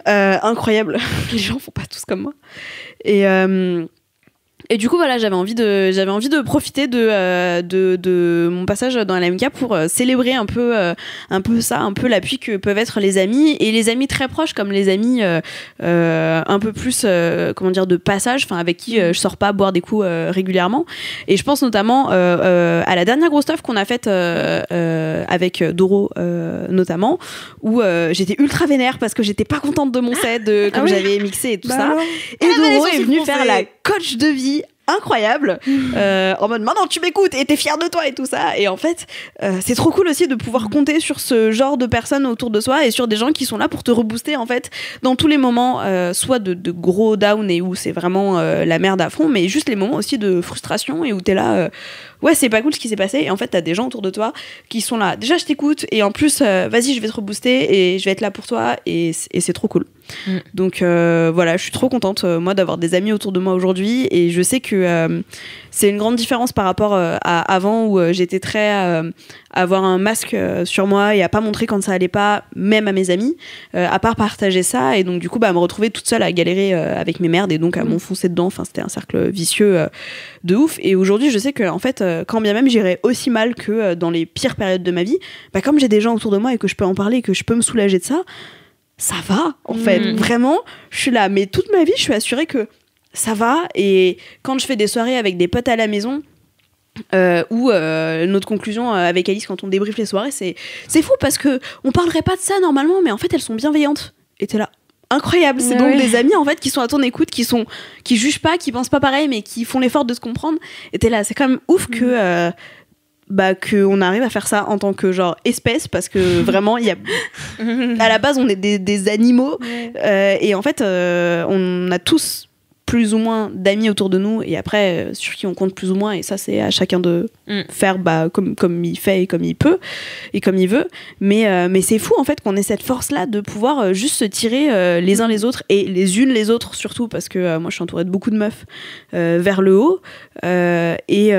Incroyable, les gens font pas tous comme moi. Et du coup voilà, j'avais envie de profiter de mon passage dans la MK pour célébrer un peu ça, un peu l'appui que peuvent être les amis, et les amis très proches comme les amis un peu plus comment dire de passage, enfin avec qui je sors pas boire des coups régulièrement. Et je pense notamment à la dernière grosse stuff qu'on a faite avec Doro notamment, où j'étais ultra vénère parce que j'étais pas contente de mon set, comme j'avais mixé et tout ça. Et Doro est venue faire la coach de vie incroyable, en mode maintenant tu m'écoutes et t'es fière de toi et tout ça. Et en fait c'est trop cool aussi de pouvoir compter sur ce genre de personnes autour de soi et sur des gens qui sont là pour te rebooster en fait dans tous les moments, soit de gros down et où c'est vraiment la merde à fond, mais juste les moments aussi de frustration et où t'es là ouais c'est pas cool ce qui s'est passé, et en fait t'as des gens autour de toi qui sont là, déjà je t'écoute et en plus vas-y je vais te rebooster et je vais être là pour toi, et c'est trop cool. Donc voilà, je suis trop contente moi d'avoir des amis autour de moi aujourd'hui, et je sais que c'est une grande différence par rapport à avant où j'étais très à avoir un masque sur moi et à pas montrer quand ça allait pas, même à mes amis, à part partager ça, et donc du coup me retrouver toute seule à galérer avec mes merdes et donc à m'enfoncer dedans. Enfin c'était un cercle vicieux de ouf. Et aujourd'hui je sais que en fait quand bien même j'irais aussi mal que dans les pires périodes de ma vie, comme j'ai des gens autour de moi et que je peux en parler et que je peux me soulager de ça va en fait. Vraiment je suis là, mais toute ma vie je suis assurée que ça va. Et quand je fais des soirées avec des potes à la maison, ou notre conclusion avec Alice quand on débriefe les soirées, c'est fou parce que on parlerait pas de ça normalement, mais en fait elles sont bienveillantes, et t'es là incroyable. C'est donc des amis en fait qui sont à ton écoute, qui jugent pas, qui pensent pas pareil, mais qui font l'effort de se comprendre, et t'es là, c'est quand même ouf que qu'on arrive à faire ça en tant que genre espèce, parce que vraiment il y a à la base on est des animaux, et en fait on a tous plus ou moins d'amis autour de nous et après sur qui on compte plus ou moins, et ça c'est à chacun de faire comme il fait et comme il peut et comme il veut, mais c'est fou en fait qu'on ait cette force là de pouvoir juste se tirer les uns les autres et les unes les autres surtout, parce que moi je suis entourée de beaucoup de meufs vers le haut, et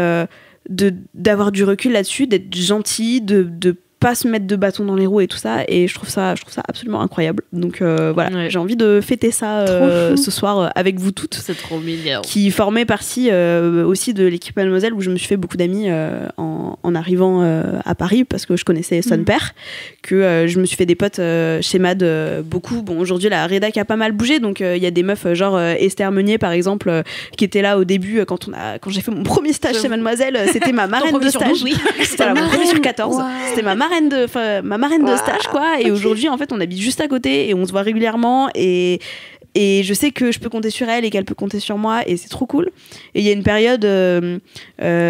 d'avoir du recul là-dessus, d'être gentil, de pas se mettre de bâton dans les roues et tout ça, et je trouve ça absolument incroyable. Donc voilà, j'ai envie de fêter ça ce soir avec vous toutes. C'est trop mignon. Qui formait partie aussi de l'équipe Mademoiselle, où je me suis fait beaucoup d'amis en arrivant à Paris, parce que je connaissais son père, que je me suis fait des potes chez Mad beaucoup. Bon, aujourd'hui la rédac a pas mal bougé, donc il y a des meufs genre Esther Meunier par exemple, qui était là au début quand j'ai fait mon premier stage chez Mademoiselle. C'était ma marraine de stage. C'était mon premier sur 14. C'était ma marraine de stage quoi, et aujourd'hui en fait on habite juste à côté et on se voit régulièrement, et je sais que je peux compter sur elle et qu'elle peut compter sur moi, et c'est trop cool. Et il y a une période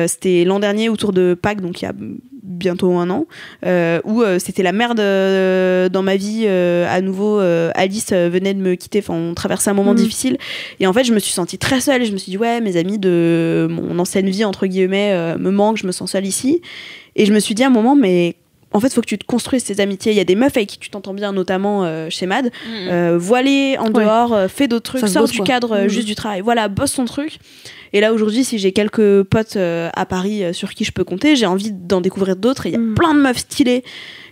c'était l'an dernier autour de Pâques, donc il y a bientôt 1 an, où c'était la merde dans ma vie à nouveau. Alice venait de me quitter, enfin on traversait un moment difficile, et en fait je me suis sentie très seule, et je me suis dit ouais, mes amis de mon ancienne vie entre guillemets me manquent, je me sens seule ici, et je me suis dit à un moment, mais en fait, il faut que tu te construises tes amitiés. Il y a des meufs avec qui tu t'entends bien, notamment chez Mad. Voilez en dehors, fais d'autres trucs, sors du cadre juste du travail. Voilà, bosse ton truc. Et là, aujourd'hui, si j'ai quelques potes à Paris sur qui je peux compter, j'ai envie d'en découvrir d'autres. Et il y a plein de meufs stylées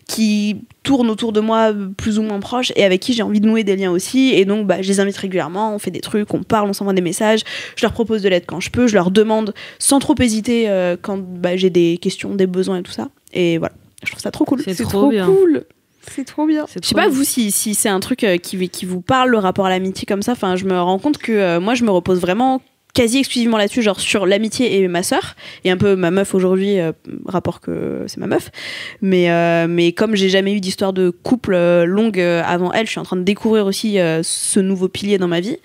qui tournent autour de moi, plus ou moins proches, et avec qui j'ai envie de nouer des liens aussi. Et donc, je les invite régulièrement, on fait des trucs, on parle, on s'envoie des messages. Je leur propose de l'aide quand je peux, je leur demande sans trop hésiter quand j'ai des questions, des besoins et tout ça. Et voilà. Je trouve ça trop cool. C'est trop bien. Cool. C'est trop bien. Je sais pas vous si c'est un truc qui vous parle, le rapport à l'amitié comme ça. Enfin, je me rends compte que moi je me repose vraiment quasi exclusivement là-dessus, genre sur l'amitié et ma sœur, et un peu ma meuf aujourd'hui, rapport que c'est ma meuf. Mais comme j'ai jamais eu d'histoire de couple longue avant elle, je suis en train de découvrir aussi ce nouveau pilier dans ma vie.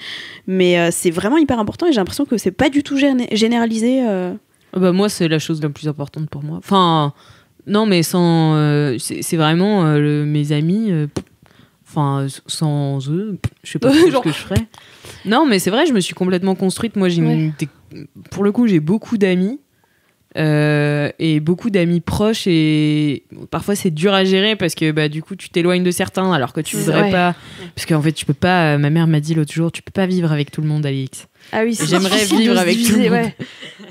Mais c'est vraiment hyper important, et j'ai l'impression que c'est pas du tout généralisé. Moi c'est la chose la plus importante pour moi. Enfin. Non, mais sans. C'est vraiment mes amis. Sans eux, je sais pas ce que je ferais. Non, mais c'est vrai, je me suis complètement construite. Moi, pour le coup, j'ai beaucoup d'amis. Et beaucoup d'amis proches, et parfois c'est dur à gérer parce que du coup tu t'éloignes de certains alors que tu voudrais pas, parce qu'en fait tu peux pas, ma mère m'a dit l'autre jour, tu peux pas vivre avec tout le monde, Alix. Ah oui, j'aimerais vivre avec tout le monde.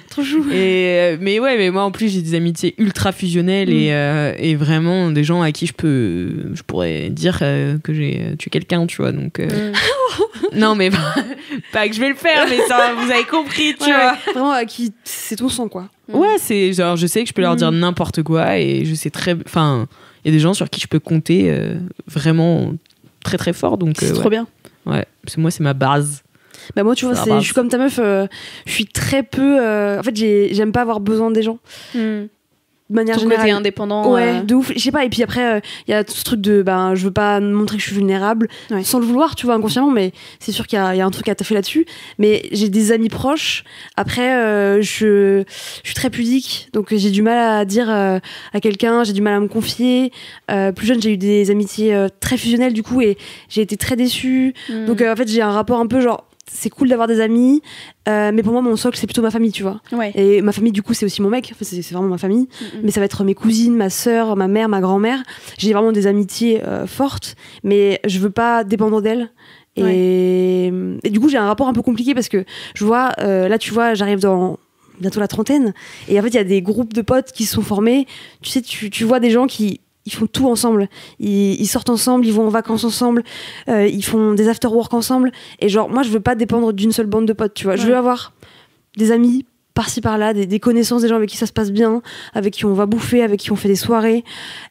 Trop chou. Mais moi en plus j'ai des amitiés ultra fusionnelles, et vraiment des gens à qui je pourrais dire que j'ai tué quelqu'un, tu vois, donc non mais pas que je vais le faire, mais ça vous avez compris, tu vois. Vraiment à qui c'est ton sang quoi. Ouais, c'est genre je sais que je peux leur dire n'importe quoi, et je sais enfin il y a des gens sur qui je peux compter vraiment très très fort, donc c'est trop bien. Ouais, parce que moi c'est ma base. Moi tu vois, je suis comme ta meuf, je suis très peu en fait j'aime pas avoir besoin des gens. De manière générale. Côté indépendant. Ouais, de ouf. Je sais pas. Et puis après, il y a tout ce truc de, je veux pas montrer que je suis vulnérable, sans le vouloir, tu vois, inconsciemment, mais c'est sûr qu'il y a un truc à taffer là-dessus. Mais j'ai des amis proches. Après, je suis très pudique, donc j'ai du mal à dire à quelqu'un, j'ai du mal à me confier. Plus jeune, j'ai eu des amitiés très fusionnelles, du coup, et j'ai été très déçue. Donc, en fait, j'ai un rapport un peu genre, c'est cool d'avoir des amis, mais pour moi mon socle c'est plutôt ma famille, tu vois. Et ma famille du coup c'est aussi mon mec, enfin, c'est vraiment ma famille, mais ça va être mes cousines, ma sœur, ma mère, ma grand-mère. J'ai vraiment des amitiés fortes, mais je veux pas dépendre d'elles. Et du coup j'ai un rapport un peu compliqué parce que je vois là tu vois, j'arrive dans bientôt la trentaine, et en fait il y a des groupes de potes qui se sont formés, tu sais, tu vois des gens qui ils font tout ensemble, ils sortent ensemble, ils vont en vacances ensemble, ils font des after-work ensemble, et genre moi je veux pas dépendre d'une seule bande de potes, tu vois. Je veux avoir des amis par-ci par-là, des connaissances, des gens avec qui ça se passe bien, avec qui on va bouffer, avec qui on fait des soirées,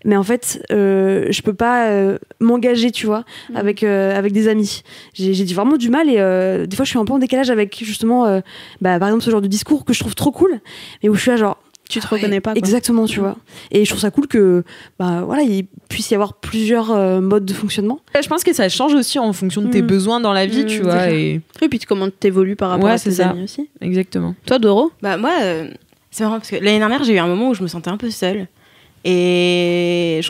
mais en fait je peux pas m'engager, tu vois, avec des amis. J'ai vraiment du mal, et des fois je suis un peu en décalage avec justement par exemple ce genre de discours que je trouve trop cool, mais où je suis là genre tu te reconnais pas, quoi. Exactement, tu vois. Et je trouve ça cool que voilà, il puisse y avoir plusieurs modes de fonctionnement. Je pense que ça change aussi en fonction de tes besoins dans la vie, tu vois, et puis comment t'évolues par rapport à tes amis aussi. Exactement. Toi, Doro? Moi c'est marrant parce que l'année dernière j'ai eu un moment où je me sentais un peu seule, Et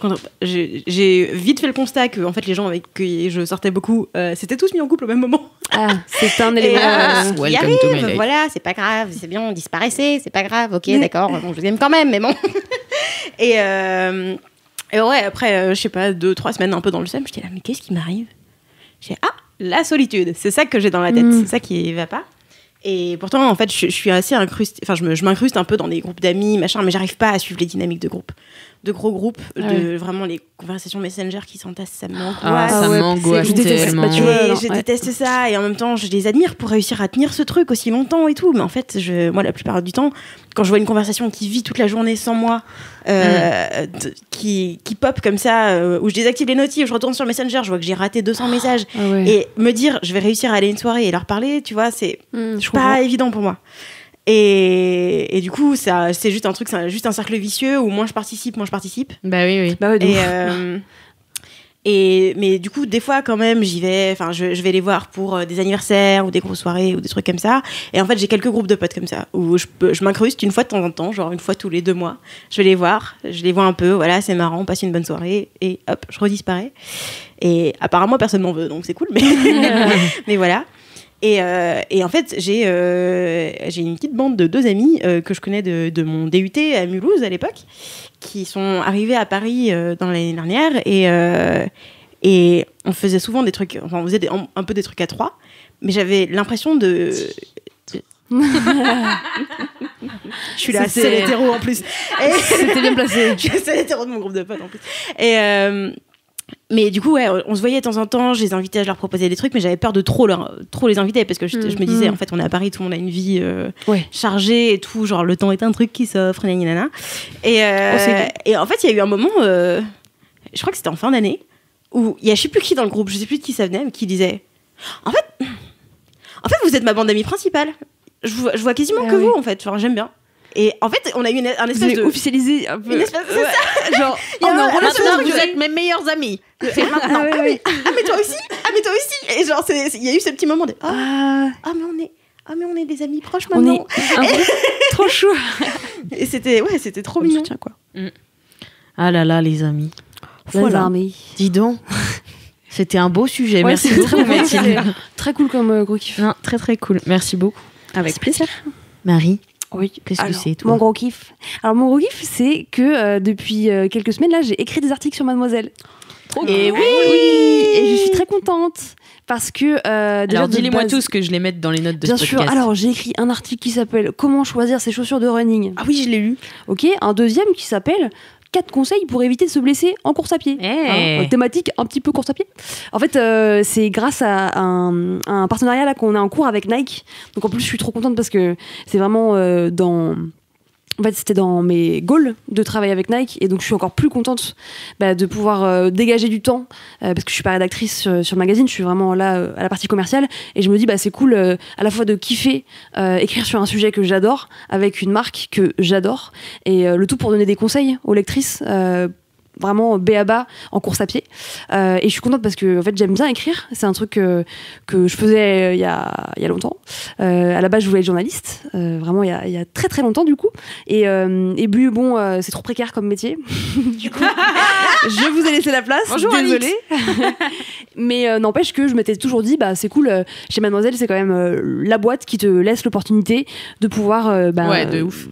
j'ai vite fait le constat que en fait les gens avec qui je sortais beaucoup s'étaient tous mis en couple au même moment. Ah, c'est un élément. Y arrive, voilà, c'est pas grave, c'est bien, on disparaissait, c'est pas grave, ok, d'accord, bon, je vous aime quand même, mais bon. Et ouais, après, je sais pas, 2-3 semaines un peu dans le seum, j'étais là, mais qu'est-ce qui m'arrive? La solitude, c'est ça que j'ai dans la tête, c'est ça qui va pas. Et pourtant, en fait, je suis assez incrustée, enfin, je m'incruste un peu dans des groupes d'amis, machin, mais j'arrive pas à suivre les dynamiques de groupe. De gros groupes, vraiment les conversations Messenger qui s'entassent, ça m'angoisse. Ça m'angoisse tellement. Je déteste ça, et en même temps, je les admire pour réussir à tenir ce truc aussi longtemps et tout. Mais en fait, moi, la plupart du temps, quand je vois une conversation qui vit toute la journée sans moi, qui pop comme ça, où je désactive les notifs, je retourne sur Messenger, je vois que j'ai raté 200 messages, et me dire, je vais réussir à aller à une soirée et leur parler, tu vois, c'est pas évident pour moi. Et du coup, ça, c'est juste un truc, c'est juste un cercle vicieux où moins je participe. Bah oui. Bah ouais, mais du coup, des fois, quand même, j'y vais. Enfin, je vais les voir pour des anniversaires ou des grosses soirées ou des trucs comme ça. Et en fait, j'ai quelques groupes de potes comme ça où je m'incruste une fois de temps en temps, genre une fois tous les 2 mois. Je vais les voir, je les vois un peu. Voilà, c'est marrant, on passe une bonne soirée et hop, je redisparais. Et apparemment, personne m'en veut, donc c'est cool. Mais voilà. Et en fait, j'ai une petite bande de 2 amis que je connais de mon DUT à Mulhouse à l'époque, qui sont arrivés à Paris dans l'année dernière, et on faisait souvent des trucs, enfin on faisait un peu des trucs à 3, mais j'avais l'impression de... Je suis la seule hétéro en plus. C'était bien placé. Je suis la seule hétéro de mon groupe de potes en plus. Mais du coup, ouais, on se voyait de temps en temps, je les invitais, je leur proposais des trucs, mais j'avais peur de trop les inviter parce que je me disais, en fait, on est à Paris, tout le monde a une vie chargée et tout, genre le temps est un truc qui s'offre, nanana. Et en fait, il y a eu un moment, je crois que c'était en fin d'année, où il y a je sais plus qui dans le groupe, je sais plus de qui ça venait, mais qui disait, en fait, vous êtes ma bande d'amis principale. Je vois quasiment que vous, en fait, genre j'aime bien. Et en fait, on a eu un espèce de... officialisé un peu. Une espèce de... genre, maintenant, vous êtes mes meilleurs amis. C'est maintenant. Mais toi aussi. Et genre, il y a eu ce petit moment de... mais on est des amis proches maintenant. Trop chou. Et c'était trop mignon. Soutien, quoi. Ah là là, les amis. Voilà. Dis donc. C'était un beau sujet. Merci beaucoup, Mathilde. Très cool comme gros kiff. Non, très très cool. Merci beaucoup. Avec plaisir. Marie. Oui. Qu'est-ce que c'est, toi? Mon gros kiff. Alors, mon gros kiff, c'est que depuis quelques semaines, là, j'ai écrit des articles sur Mademoiselle. Et oui. Et je suis très contente parce que... alors, dis-les-moi tous que je les mette dans les notes de ce podcast. Bien sûr. Alors, j'ai écrit un article qui s'appelle « Comment choisir ses chaussures de running ». Ah oui, je l'ai lu. Ok. Un deuxième qui s'appelle 4 conseils pour éviter de se blesser en course à pied. Thématique un petit peu course à pied. En fait, c'est grâce à un partenariat là qu'on a en cours avec Nike. Donc en plus, je suis trop contente parce que c'est vraiment En fait, c'était dans mes goals de travailler avec Nike, et donc je suis encore plus contente de pouvoir dégager du temps parce que je suis pas rédactrice sur le magazine, je suis vraiment là à la partie commerciale, et je me dis c'est cool à la fois de kiffer écrire sur un sujet que j'adore avec une marque que j'adore, et le tout pour donner des conseils aux lectrices vraiment b.a.-ba en course à pied, et je suis contente parce que en fait j'aime bien écrire, c'est un truc que je faisais il y a longtemps. À la base je voulais être journaliste, vraiment il y a très très longtemps du coup, et puis bon c'est trop précaire comme métier du coup je vous ai laissé la place. Bonjour, désolée. Mais n'empêche que je m'étais toujours dit c'est cool, chez Mademoiselle c'est quand même la boîte qui te laisse l'opportunité de pouvoir de ouf.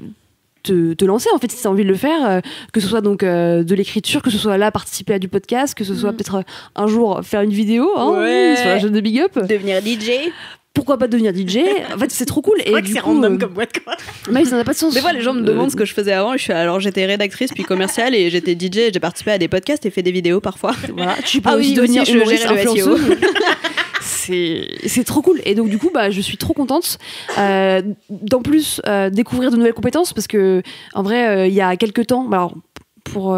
Te lancer en fait si tu as envie de le faire, que ce soit donc de l'écriture, que ce soit là participer à du podcast, que ce soit peut-être un jour faire une vidéo sur la chaîne de Big Up, devenir DJ. Pourquoi pas devenir DJ? En fait, c'est trop cool. C'est vrai que c'est random comme boîte, quoi. Mais ça n'a pas de sens. Des fois, les gens me demandent ce que je faisais avant. Alors, j'étais rédactrice puis commerciale, et j'étais DJ. J'ai participé à des podcasts et fait des vidéos parfois. Voilà. Tu peux aussi devenir humoriste, influenceuse. C'est trop cool, et donc du coup je suis trop contente d'en plus découvrir de nouvelles compétences, parce que en vrai il y a quelques temps, alors pour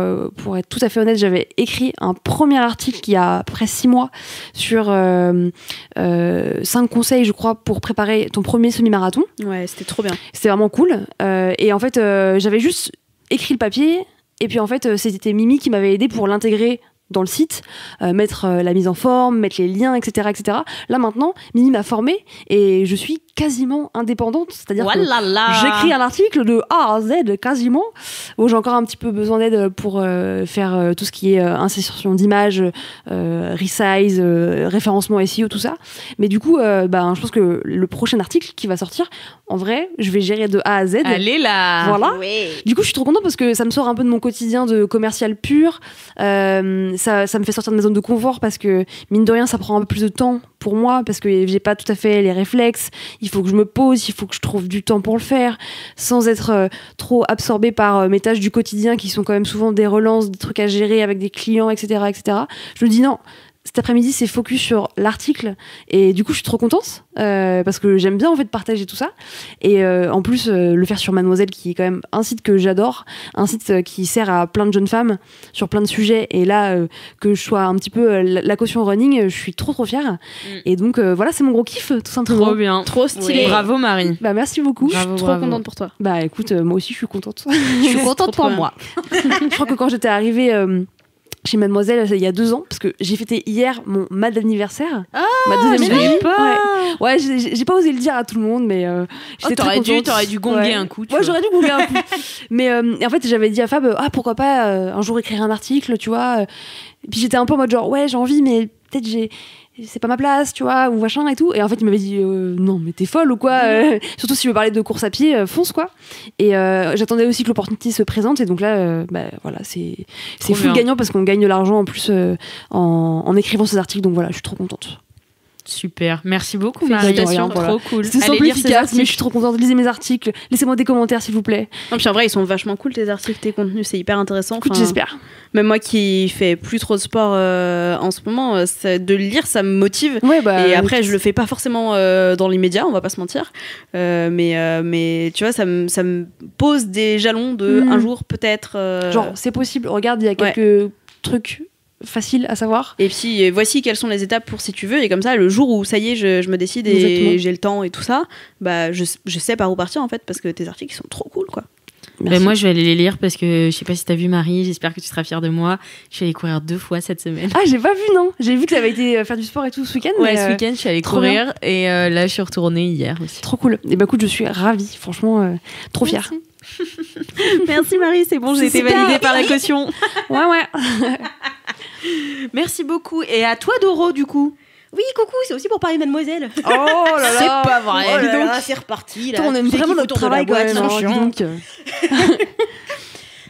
être tout à fait honnête, j'avais écrit un premier article il y a à peu près 6 mois sur 5 conseils je crois pour préparer ton premier semi-marathon. Ouais, c'était trop bien, c'était vraiment cool, et en fait j'avais juste écrit le papier, et puis en fait c'était Mimi qui m'avait aidé pour l'intégrer dans le site, mettre la mise en forme, mettre les liens, etc., etc. Là maintenant, Mimi m'a formée et je suis quasiment indépendante, c'est-à-dire que j'écris un article de A à Z quasiment. Bon, j'ai encore un petit peu besoin d'aide pour faire tout ce qui est insertion d'images, resize, référencement SEO, tout ça. Mais du coup, je pense que le prochain article qui va sortir, en vrai, je vais gérer de A à Z. Allez là. Voilà. Oui. Du coup, je suis trop contente parce que ça me sort un peu de mon quotidien de commercial pur. Ça me fait sortir de ma zone de confort parce que mine de rien, ça prend un peu plus de temps pour moi parce que j'ai pas tout à fait les réflexes. Il faut que je me pose, il faut que je trouve du temps pour le faire sans être trop absorbée par mes tâches du quotidien qui sont quand même souvent des relances, des trucs à gérer avec des clients, etc., etc. Je me dis non. Cet après-midi, c'est focus sur l'article et du coup, je suis trop contente parce que j'aime bien en fait partager tout ça et en plus le faire sur Mademoiselle qui est quand même un site que j'adore, un site qui sert à plein de jeunes femmes sur plein de sujets et là que je sois un petit peu la caution running, je suis trop fière et donc voilà, c'est mon gros kiff tout simplement. Trop bien, trop stylé. Oui. Bravo Marie. Bah merci beaucoup. Je suis trop contente pour toi. Bah écoute, moi aussi je suis contente. Je suis contente pour moi. Je crois que quand j'étais arrivée chez Mademoiselle il y a 2 ans parce que j'ai fêté hier mon mad anniversaire. Ma deuxième année. Ouais, j'ai pas osé le dire à tout le monde, mais j'étais très contente. T'aurais dû gonger un coup. Ouais, j'aurais dû gonger un coup. Mais en fait, j'avais dit à Fab, pourquoi pas un jour écrire un article, tu vois. Et puis j'étais un peu en mode genre, ouais, j'ai envie, mais peut-être c'est pas ma place, tu vois, ou machin et tout. Et en fait, il m'avait dit, non, mais t'es folle ou quoi surtout si je veux parler de course à pied, fonce, quoi. Et j'attendais aussi que l'opportunité se présente. Et donc là, voilà, c'est full gagnant parce qu'on gagne de l'argent en plus en écrivant ces articles. Donc voilà, je suis trop contente. Super, merci beaucoup Marie, trop cool. C'est simple, efficace, mais je suis trop contente. Lisez mes articles, laissez-moi des commentaires s'il vous plaît. Non, puis en vrai ils sont vachement cool tes articles, tes contenus, c'est hyper intéressant. Écoute, j'espère. Même moi qui fais plus trop de sport en ce moment, de lire ça me motive. Ouais, et après je le fais pas forcément dans l'immédiat, on va pas se mentir. Mais tu vois, ça me pose des jalons de un jour peut-être. Genre c'est possible. Regarde, il y a quelques trucs facile à savoir. Et puis voici quelles sont les étapes pour si tu veux, et comme ça le jour où ça y est je me décide et j'ai le temps et tout ça, bah je sais par où partir en fait, parce que tes articles sont trop cool quoi. Moi je vais aller les lire parce que je sais pas si t'as vu Marie, j'espère que tu seras fière de moi, je suis allée courir 2 fois cette semaine. Ah j'ai pas vu, non, j'ai vu que ça avait été faire du sport et tout ce week-end. Ouais, ce week-end je suis allée courir et là je suis retournée hier aussi. Trop cool. Et bah écoute, je suis ravie, franchement trop fière. Merci Marie, c'est bon, j'ai été validée par la caution. Ouais. Merci beaucoup. Et à toi Doro du coup. Oui, coucou, c'est aussi pour parler de Mademoiselle. Oh là là. C'est pas vrai. Oh là là, c'est reparti là. On aime vraiment notre travail quand même. Donc.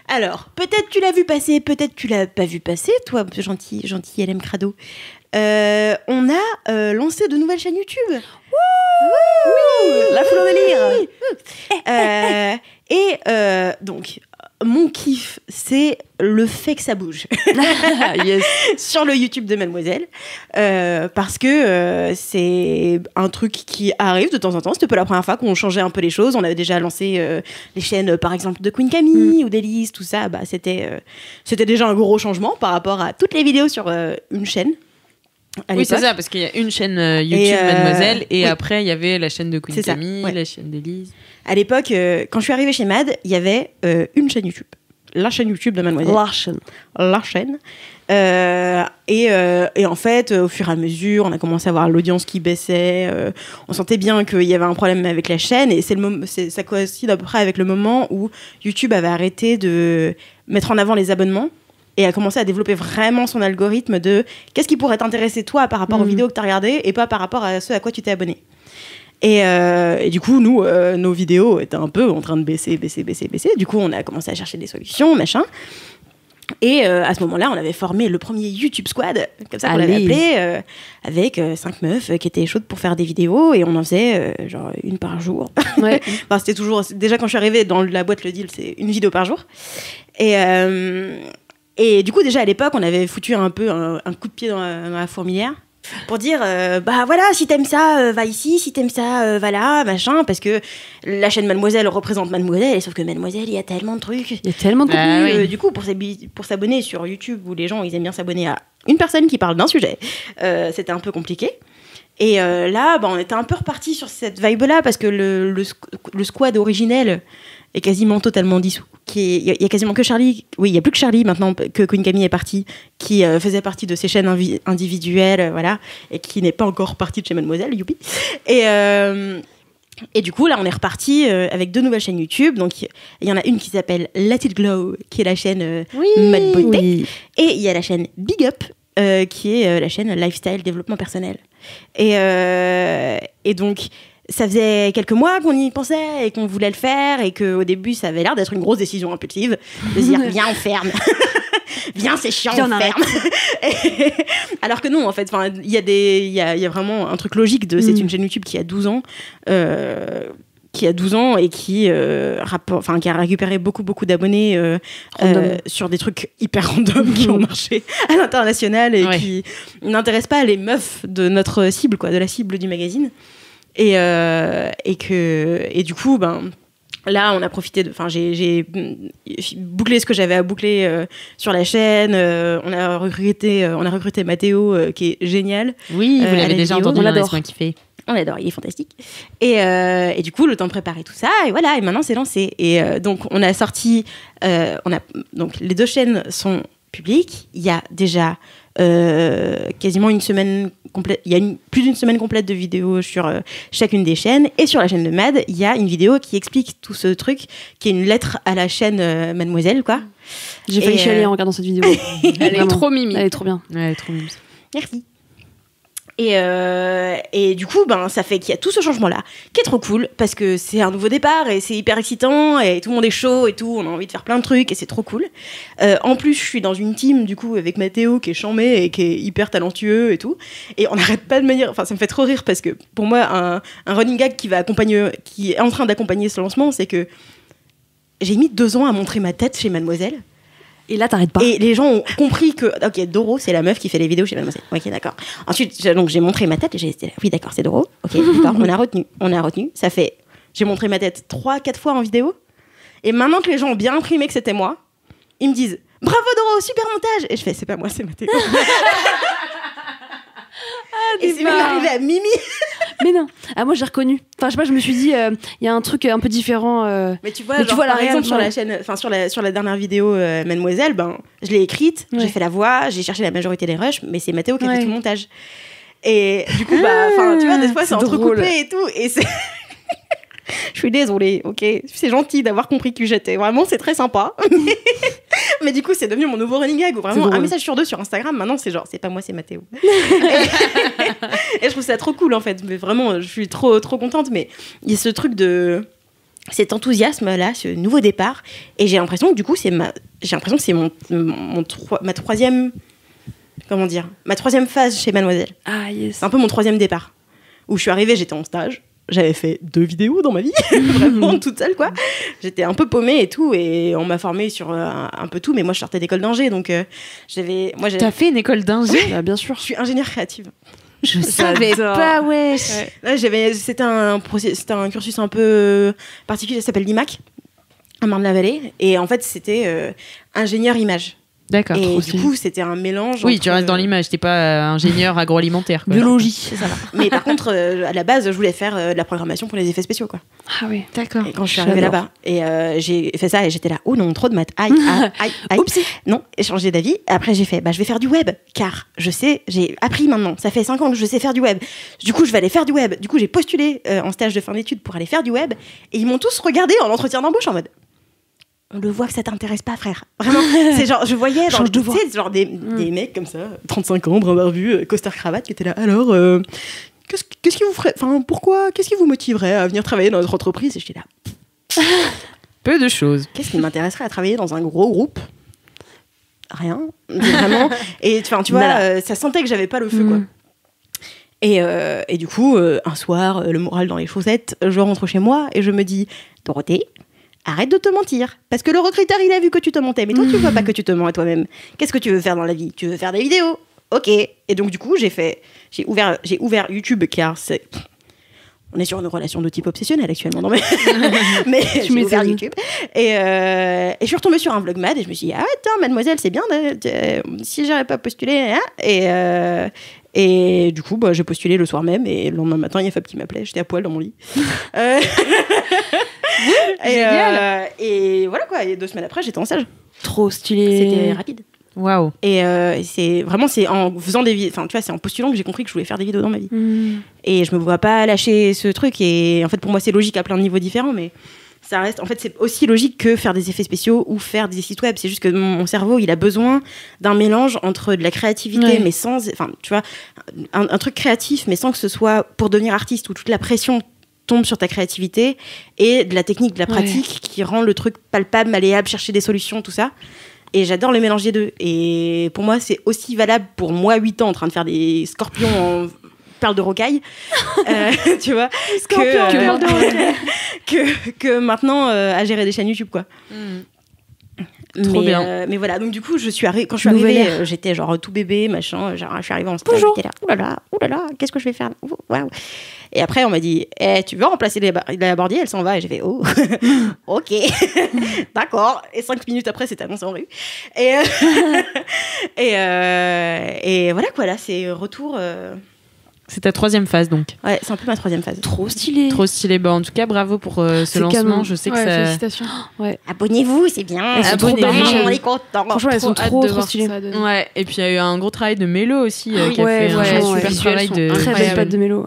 Alors, peut-être tu l'as vu passer, peut-être tu l'as pas vu passer, toi, gentil LM Crado. On a lancé de nouvelles chaînes YouTube. Oui, la foule en délire. Donc, mon kiff, c'est le fait que ça bouge. Yes. Sur le YouTube de Mademoiselle. Parce que c'est un truc qui arrive de temps en temps. C'était pas la première fois qu'on changeait un peu les choses. On avait déjà lancé les chaînes, par exemple, de Queen Camille ou d'Élise, tout ça. Bah, c'était déjà un gros changement par rapport à toutes les vidéos sur une chaîne. Oui, c'est ça, parce qu'il y a une chaîne YouTube Mademoiselle et après il y y avait la chaîne de Queen Camille, la chaîne d'Élise. À l'époque, quand je suis arrivée chez Mad, il y avait une chaîne YouTube. La chaîne YouTube de Mademoiselle. La chaîne. Et en fait, au fur et à mesure, on a commencé à voir l'audience qui baissait. On sentait bien qu'il y avait un problème avec la chaîne. Et ça coïncide à peu près avec le moment où YouTube avait arrêté de mettre en avant les abonnements et a commencé à développer vraiment son algorithme de qu'est-ce qui pourrait t'intéresser toi par rapport aux vidéos que tu as regardées et pas par rapport à ce à quoi tu t'es abonné. Et du coup, nous, nos vidéos étaient un peu en train de baisser. Du coup, on a commencé à chercher des solutions, machin. Et à ce moment-là, on avait formé le premier YouTube Squad, comme ça qu'on l'avait appelé, avec 5 meufs qui étaient chaudes pour faire des vidéos, et on en faisait genre une par jour. Ouais. Enfin, c'était toujours, déjà quand je suis arrivée dans la boîte Le Deal, c'est une vidéo par jour. Et du coup, déjà à l'époque, on avait foutu un peu un coup de pied dans la fourmilière pour dire bah voilà, si t'aimes ça, va ici, si t'aimes ça, va là, machin, parce que la chaîne Mademoiselle représente Mademoiselle, et sauf que Mademoiselle, il y a tellement de trucs. Il y a tellement de contenu. Oui. Du coup, pour s'abonner sur YouTube, où les gens ils aiment bien s'abonner à une personne qui parle d'un sujet, c'était un peu compliqué. Et là, on était un peu reparti sur cette vibe-là parce que le squad originel est quasiment totalement dissous. Il y a quasiment que Charlie. Oui, il n'y a plus que Charlie maintenant que Queen Camille est partie, qui faisait partie de ses chaînes individuelles, voilà, et qui n'est pas encore partie de chez Mademoiselle, youpi. Et du coup, là, on est reparti avec 2 nouvelles chaînes YouTube. Donc, il y en a une qui s'appelle Let It Glow, qui est la chaîne mode beauté. Oui. Et il y a la chaîne Big Up, qui est la chaîne Lifestyle Développement Personnel. Et donc, ça faisait quelques mois qu'on y pensait et qu'on voulait le faire. Et qu'au début, ça avait l'air d'être une grosse décision impulsive. De se dire, viens, on ferme. Viens, c'est chiant, on ferme. Alors que non, en fait, il y a vraiment un truc logique de. C'est une chaîne YouTube qui a 12 ans. Et qui a récupéré beaucoup d'abonnés sur des trucs hyper random qui ont marché à l'international et qui n'intéressent pas les meufs de notre cible, quoi, de la cible du magazine. Et du coup, là, on a profité de. J'ai bouclé ce que j'avais à boucler sur la chaîne. On a recruté Mathéo, qui est génial. Oui, vous l'avez déjà entendu, on l'adore. On l'adore, il est fantastique. Et du coup, le temps de préparer tout ça, et voilà, et maintenant c'est lancé. Et donc, on a sorti. Donc, les 2 chaînes sont publiques. Il y a déjà quasiment une semaine complète. Il y a plus d'une semaine complète de vidéos sur chacune des chaînes. Et sur la chaîne de Mad, il y a une vidéo qui explique tout ce truc, qui est une lettre à la chaîne Mademoiselle, quoi. J'ai failli chialer en regardant cette vidéo. Elle est trop mimi. Elle est trop bien. Ouais, elle est trop mimi. Merci. Et du coup, ça fait qu'il y a tout ce changement-là, qui est trop cool, parce que c'est un nouveau départ, et c'est hyper excitant, et tout le monde est chaud, et tout, on a envie de faire plein de trucs, et c'est trop cool. En plus, je suis dans une team, du coup, avec Mathéo, qui est chambé, et qui est hyper talentueux, et tout. Et on n'arrête pas de me dire, ça me fait trop rire, parce que pour moi, un running gag qui est en train d'accompagner ce lancement, c'est que j'ai mis 2 ans à montrer ma tête chez Mademoiselle. Et là, t'arrêtes pas. Et les gens ont compris que, ok, Doro, c'est la meuf qui fait les vidéos chez Mademoiselle. Ok, d'accord. Ensuite, donc, j'ai montré ma tête et j'ai dit, oui, d'accord, c'est Doro. Ok, d'accord, on a retenu. Ça fait, j'ai montré ma tête 3-4 fois en vidéo. Et maintenant que les gens ont bien imprimé que c'était moi, ils me disent, bravo Doro, super montage. Et je fais, c'est pas moi, c'est Mathéo. Et c'est même arrivé à Mimi. Mais non. Moi, j'ai reconnu. Enfin, je sais pas, je me suis dit, il y a un truc un peu différent. Mais tu vois, par exemple, sur la chaîne, sur la dernière vidéo Mademoiselle, je l'ai écrite, j'ai fait la voix, j'ai cherché la majorité des rushs, mais c'est Mathéo qui a fait tout le montage. Et du coup, tu vois, des fois, c'est entrecoupé et tout. Et c'est. Je suis désolée, ok. C'est gentil d'avoir compris qui j'étais. Vraiment, c'est très sympa. Mais du coup, c'est devenu mon nouveau running gag. Où vraiment, un message sur 2 sur Instagram, maintenant, c'est genre, c'est pas moi, c'est Mathéo. Et je trouve ça trop cool, en fait. Mais vraiment, je suis trop contente. Mais il y a ce truc de. Cet enthousiasme-là, ce nouveau départ. Et j'ai l'impression que, du coup, c'est ma troisième. Comment dire ? Ma 3e phase chez Mademoiselle. Ah, yes. C'est un peu mon 3e départ. Où je suis arrivée, j'étais en stage. J'avais fait 2 vidéos dans ma vie, vraiment toute seule, quoi. J'étais un peu paumée et tout, et on m'a formée sur un peu tout, mais moi je sortais d'école d'ingé, donc T'as fait une école d'ingé ? Bien sûr. Je suis ingénieure créative. Je savais pas, ouais. Là, c'était un cursus un peu particulier, ça s'appelle l'IMAC, à Marne-la-Vallée, et en fait c'était ingénieur image. D'accord. Et du coup, c'était un mélange. Oui, tu restes dans l'image, t'es pas ingénieur agroalimentaire. Quoi. Biologie. C'est ça. Mais par contre, à la base, je voulais faire de la programmation pour les effets spéciaux, quoi. Ah oui, d'accord. Et quand je suis arrivée là-bas, et j'ai fait ça, et j'étais là, oh non, trop de maths. Aïe. Oups. Non, j'ai changé d'avis. Après, j'ai fait, je vais faire du web, car j'ai appris maintenant. Ça fait 5 ans que je sais faire du web. Du coup, je vais aller faire du web. Du coup, j'ai postulé en stage de fin d'études pour aller faire du web, et ils m'ont tous regardé en entretien d'embauche en mode. On le voit que ça t'intéresse pas, frère. Vraiment, c'est genre, je voyais genre des mecs comme ça, 35 ans, brun barbu, costard cravate, qui étaient là. Alors, qu'est-ce qui vous ferait, pourquoi, qu'est-ce qui vous motiverait à venir travailler dans notre entreprise ? Et j'étais là. Peu de choses. Qu'est-ce qui m'intéresserait à travailler dans un gros groupe ? Rien, vraiment. Et tu vois, ça sentait que j'avais pas le feu, quoi. Et du coup, un soir, le moral dans les chaussettes, je rentre chez moi et je me dis, Dorothée, arrête de te mentir. Parce que le recruteur, il a vu que tu te mentais. Mais toi, tu vois pas que tu te mens à toi-même. Qu'est-ce que tu veux faire dans la vie ? Tu veux faire des vidéos ? Ok. Et donc, du coup, j'ai ouvert YouTube, car on est sur une relation de type obsessionnel actuellement. Non, mais j'ai ouvert YouTube. Et je suis retombée sur un vlog Mad et je me suis dit, ah, tiens, Mademoiselle, c'est bien. Si j'avais pas postulé. Hein, Et du coup, j'ai postulé le soir même et le lendemain matin, il y a Fab qui m'appelait. J'étais à poil dans mon lit. Génial. Et voilà quoi. Et 2 semaines après, j'étais en stage. Trop stylé. C'était rapide. Waouh. Et c'est en faisant c'est en postulant que j'ai compris que je voulais faire des vidéos dans ma vie. Et je me vois pas lâcher ce truc. Et en fait, pour moi, c'est logique à plein de niveaux différents, mais ça reste. En fait, c'est aussi logique que faire des effets spéciaux ou faire des sites web. C'est juste que mon cerveau, il a besoin d'un mélange entre de la créativité, mais sans. Enfin, tu vois, un truc créatif, mais sans que ce soit pour devenir artiste où toute la pression tombe sur ta créativité, et de la technique, de la pratique qui rend le truc palpable, malléable, chercher des solutions, tout ça. Et j'adore le mélange des deux. Et pour moi, c'est aussi valable pour moi, 8 ans, en train de faire des scorpions en perles de rocaille. Tu vois, Scorpions en perles de rocaille. que maintenant, à gérer des chaînes YouTube, quoi. Trop bien. Mais voilà, donc du coup, quand je suis arrivée, j'étais genre tout bébé, machin. Genre, je suis arrivée en stage, j'étais là, oulala, qu'est-ce que je vais faire? Waouh. Et après, on m'a dit, tu veux remplacer Léa Bordier? Elle s'en va. Et j'ai fait, oh, ok, d'accord. Et 5 minutes après, c'était annoncé en rue. Et voilà, quoi, là, c'est retour. C'est ta 3e phase, donc. Ouais, c'est un peu ma 3e phase. Trop stylé. Trop stylé. En tout cas, bravo pour ce lancement. Canon. Je sais que ça... Félicitations. Abonnez-vous, c'est bien. Abonnez-vous. On est contents. Franchement, elles sont trop stylées. Ouais, et puis il y a eu un gros travail de Mélo aussi qui a fait un super travail de... Très belle patte de Mélo.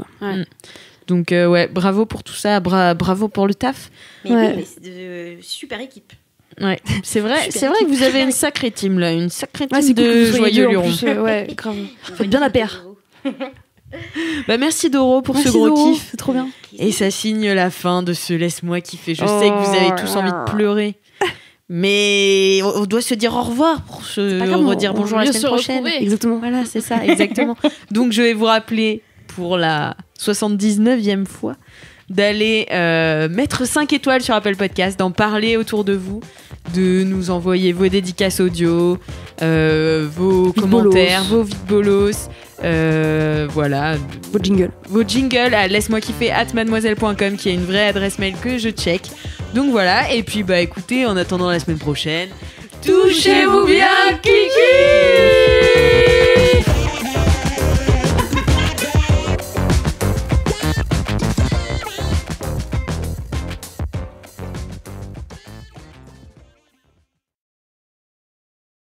Donc bravo pour tout ça, bravo pour le taf. Mais oui, mais c'est super équipe. Ouais, c'est vrai que vous avez une sacrée team là, une sacrée team c'est de joyeux lurons. Ouais, grave. Faites bien la paire. Merci Doro pour ce gros Doro. kiff. C'est trop bien. Et ça signe la fin de ce Laisse-moi kiffer. Je sais que vous avez tous envie de pleurer. Mais on doit se dire au revoir pour se redire bonjour la semaine prochaine. Exactement. Voilà, c'est ça, exactement. Donc je vais vous rappeler pour la 79e fois d'aller mettre 5 étoiles sur Apple Podcast, d'en parler autour de vous, de nous envoyer vos dédicaces audio, vos commentaires, vos vides bolos. Voilà, vos jingles à laisse-moi kiffer @mademoiselle.com qui est une vraie adresse mail que je check. Donc voilà, et puis écoutez, en attendant la semaine prochaine, touchez-vous bien, kiki.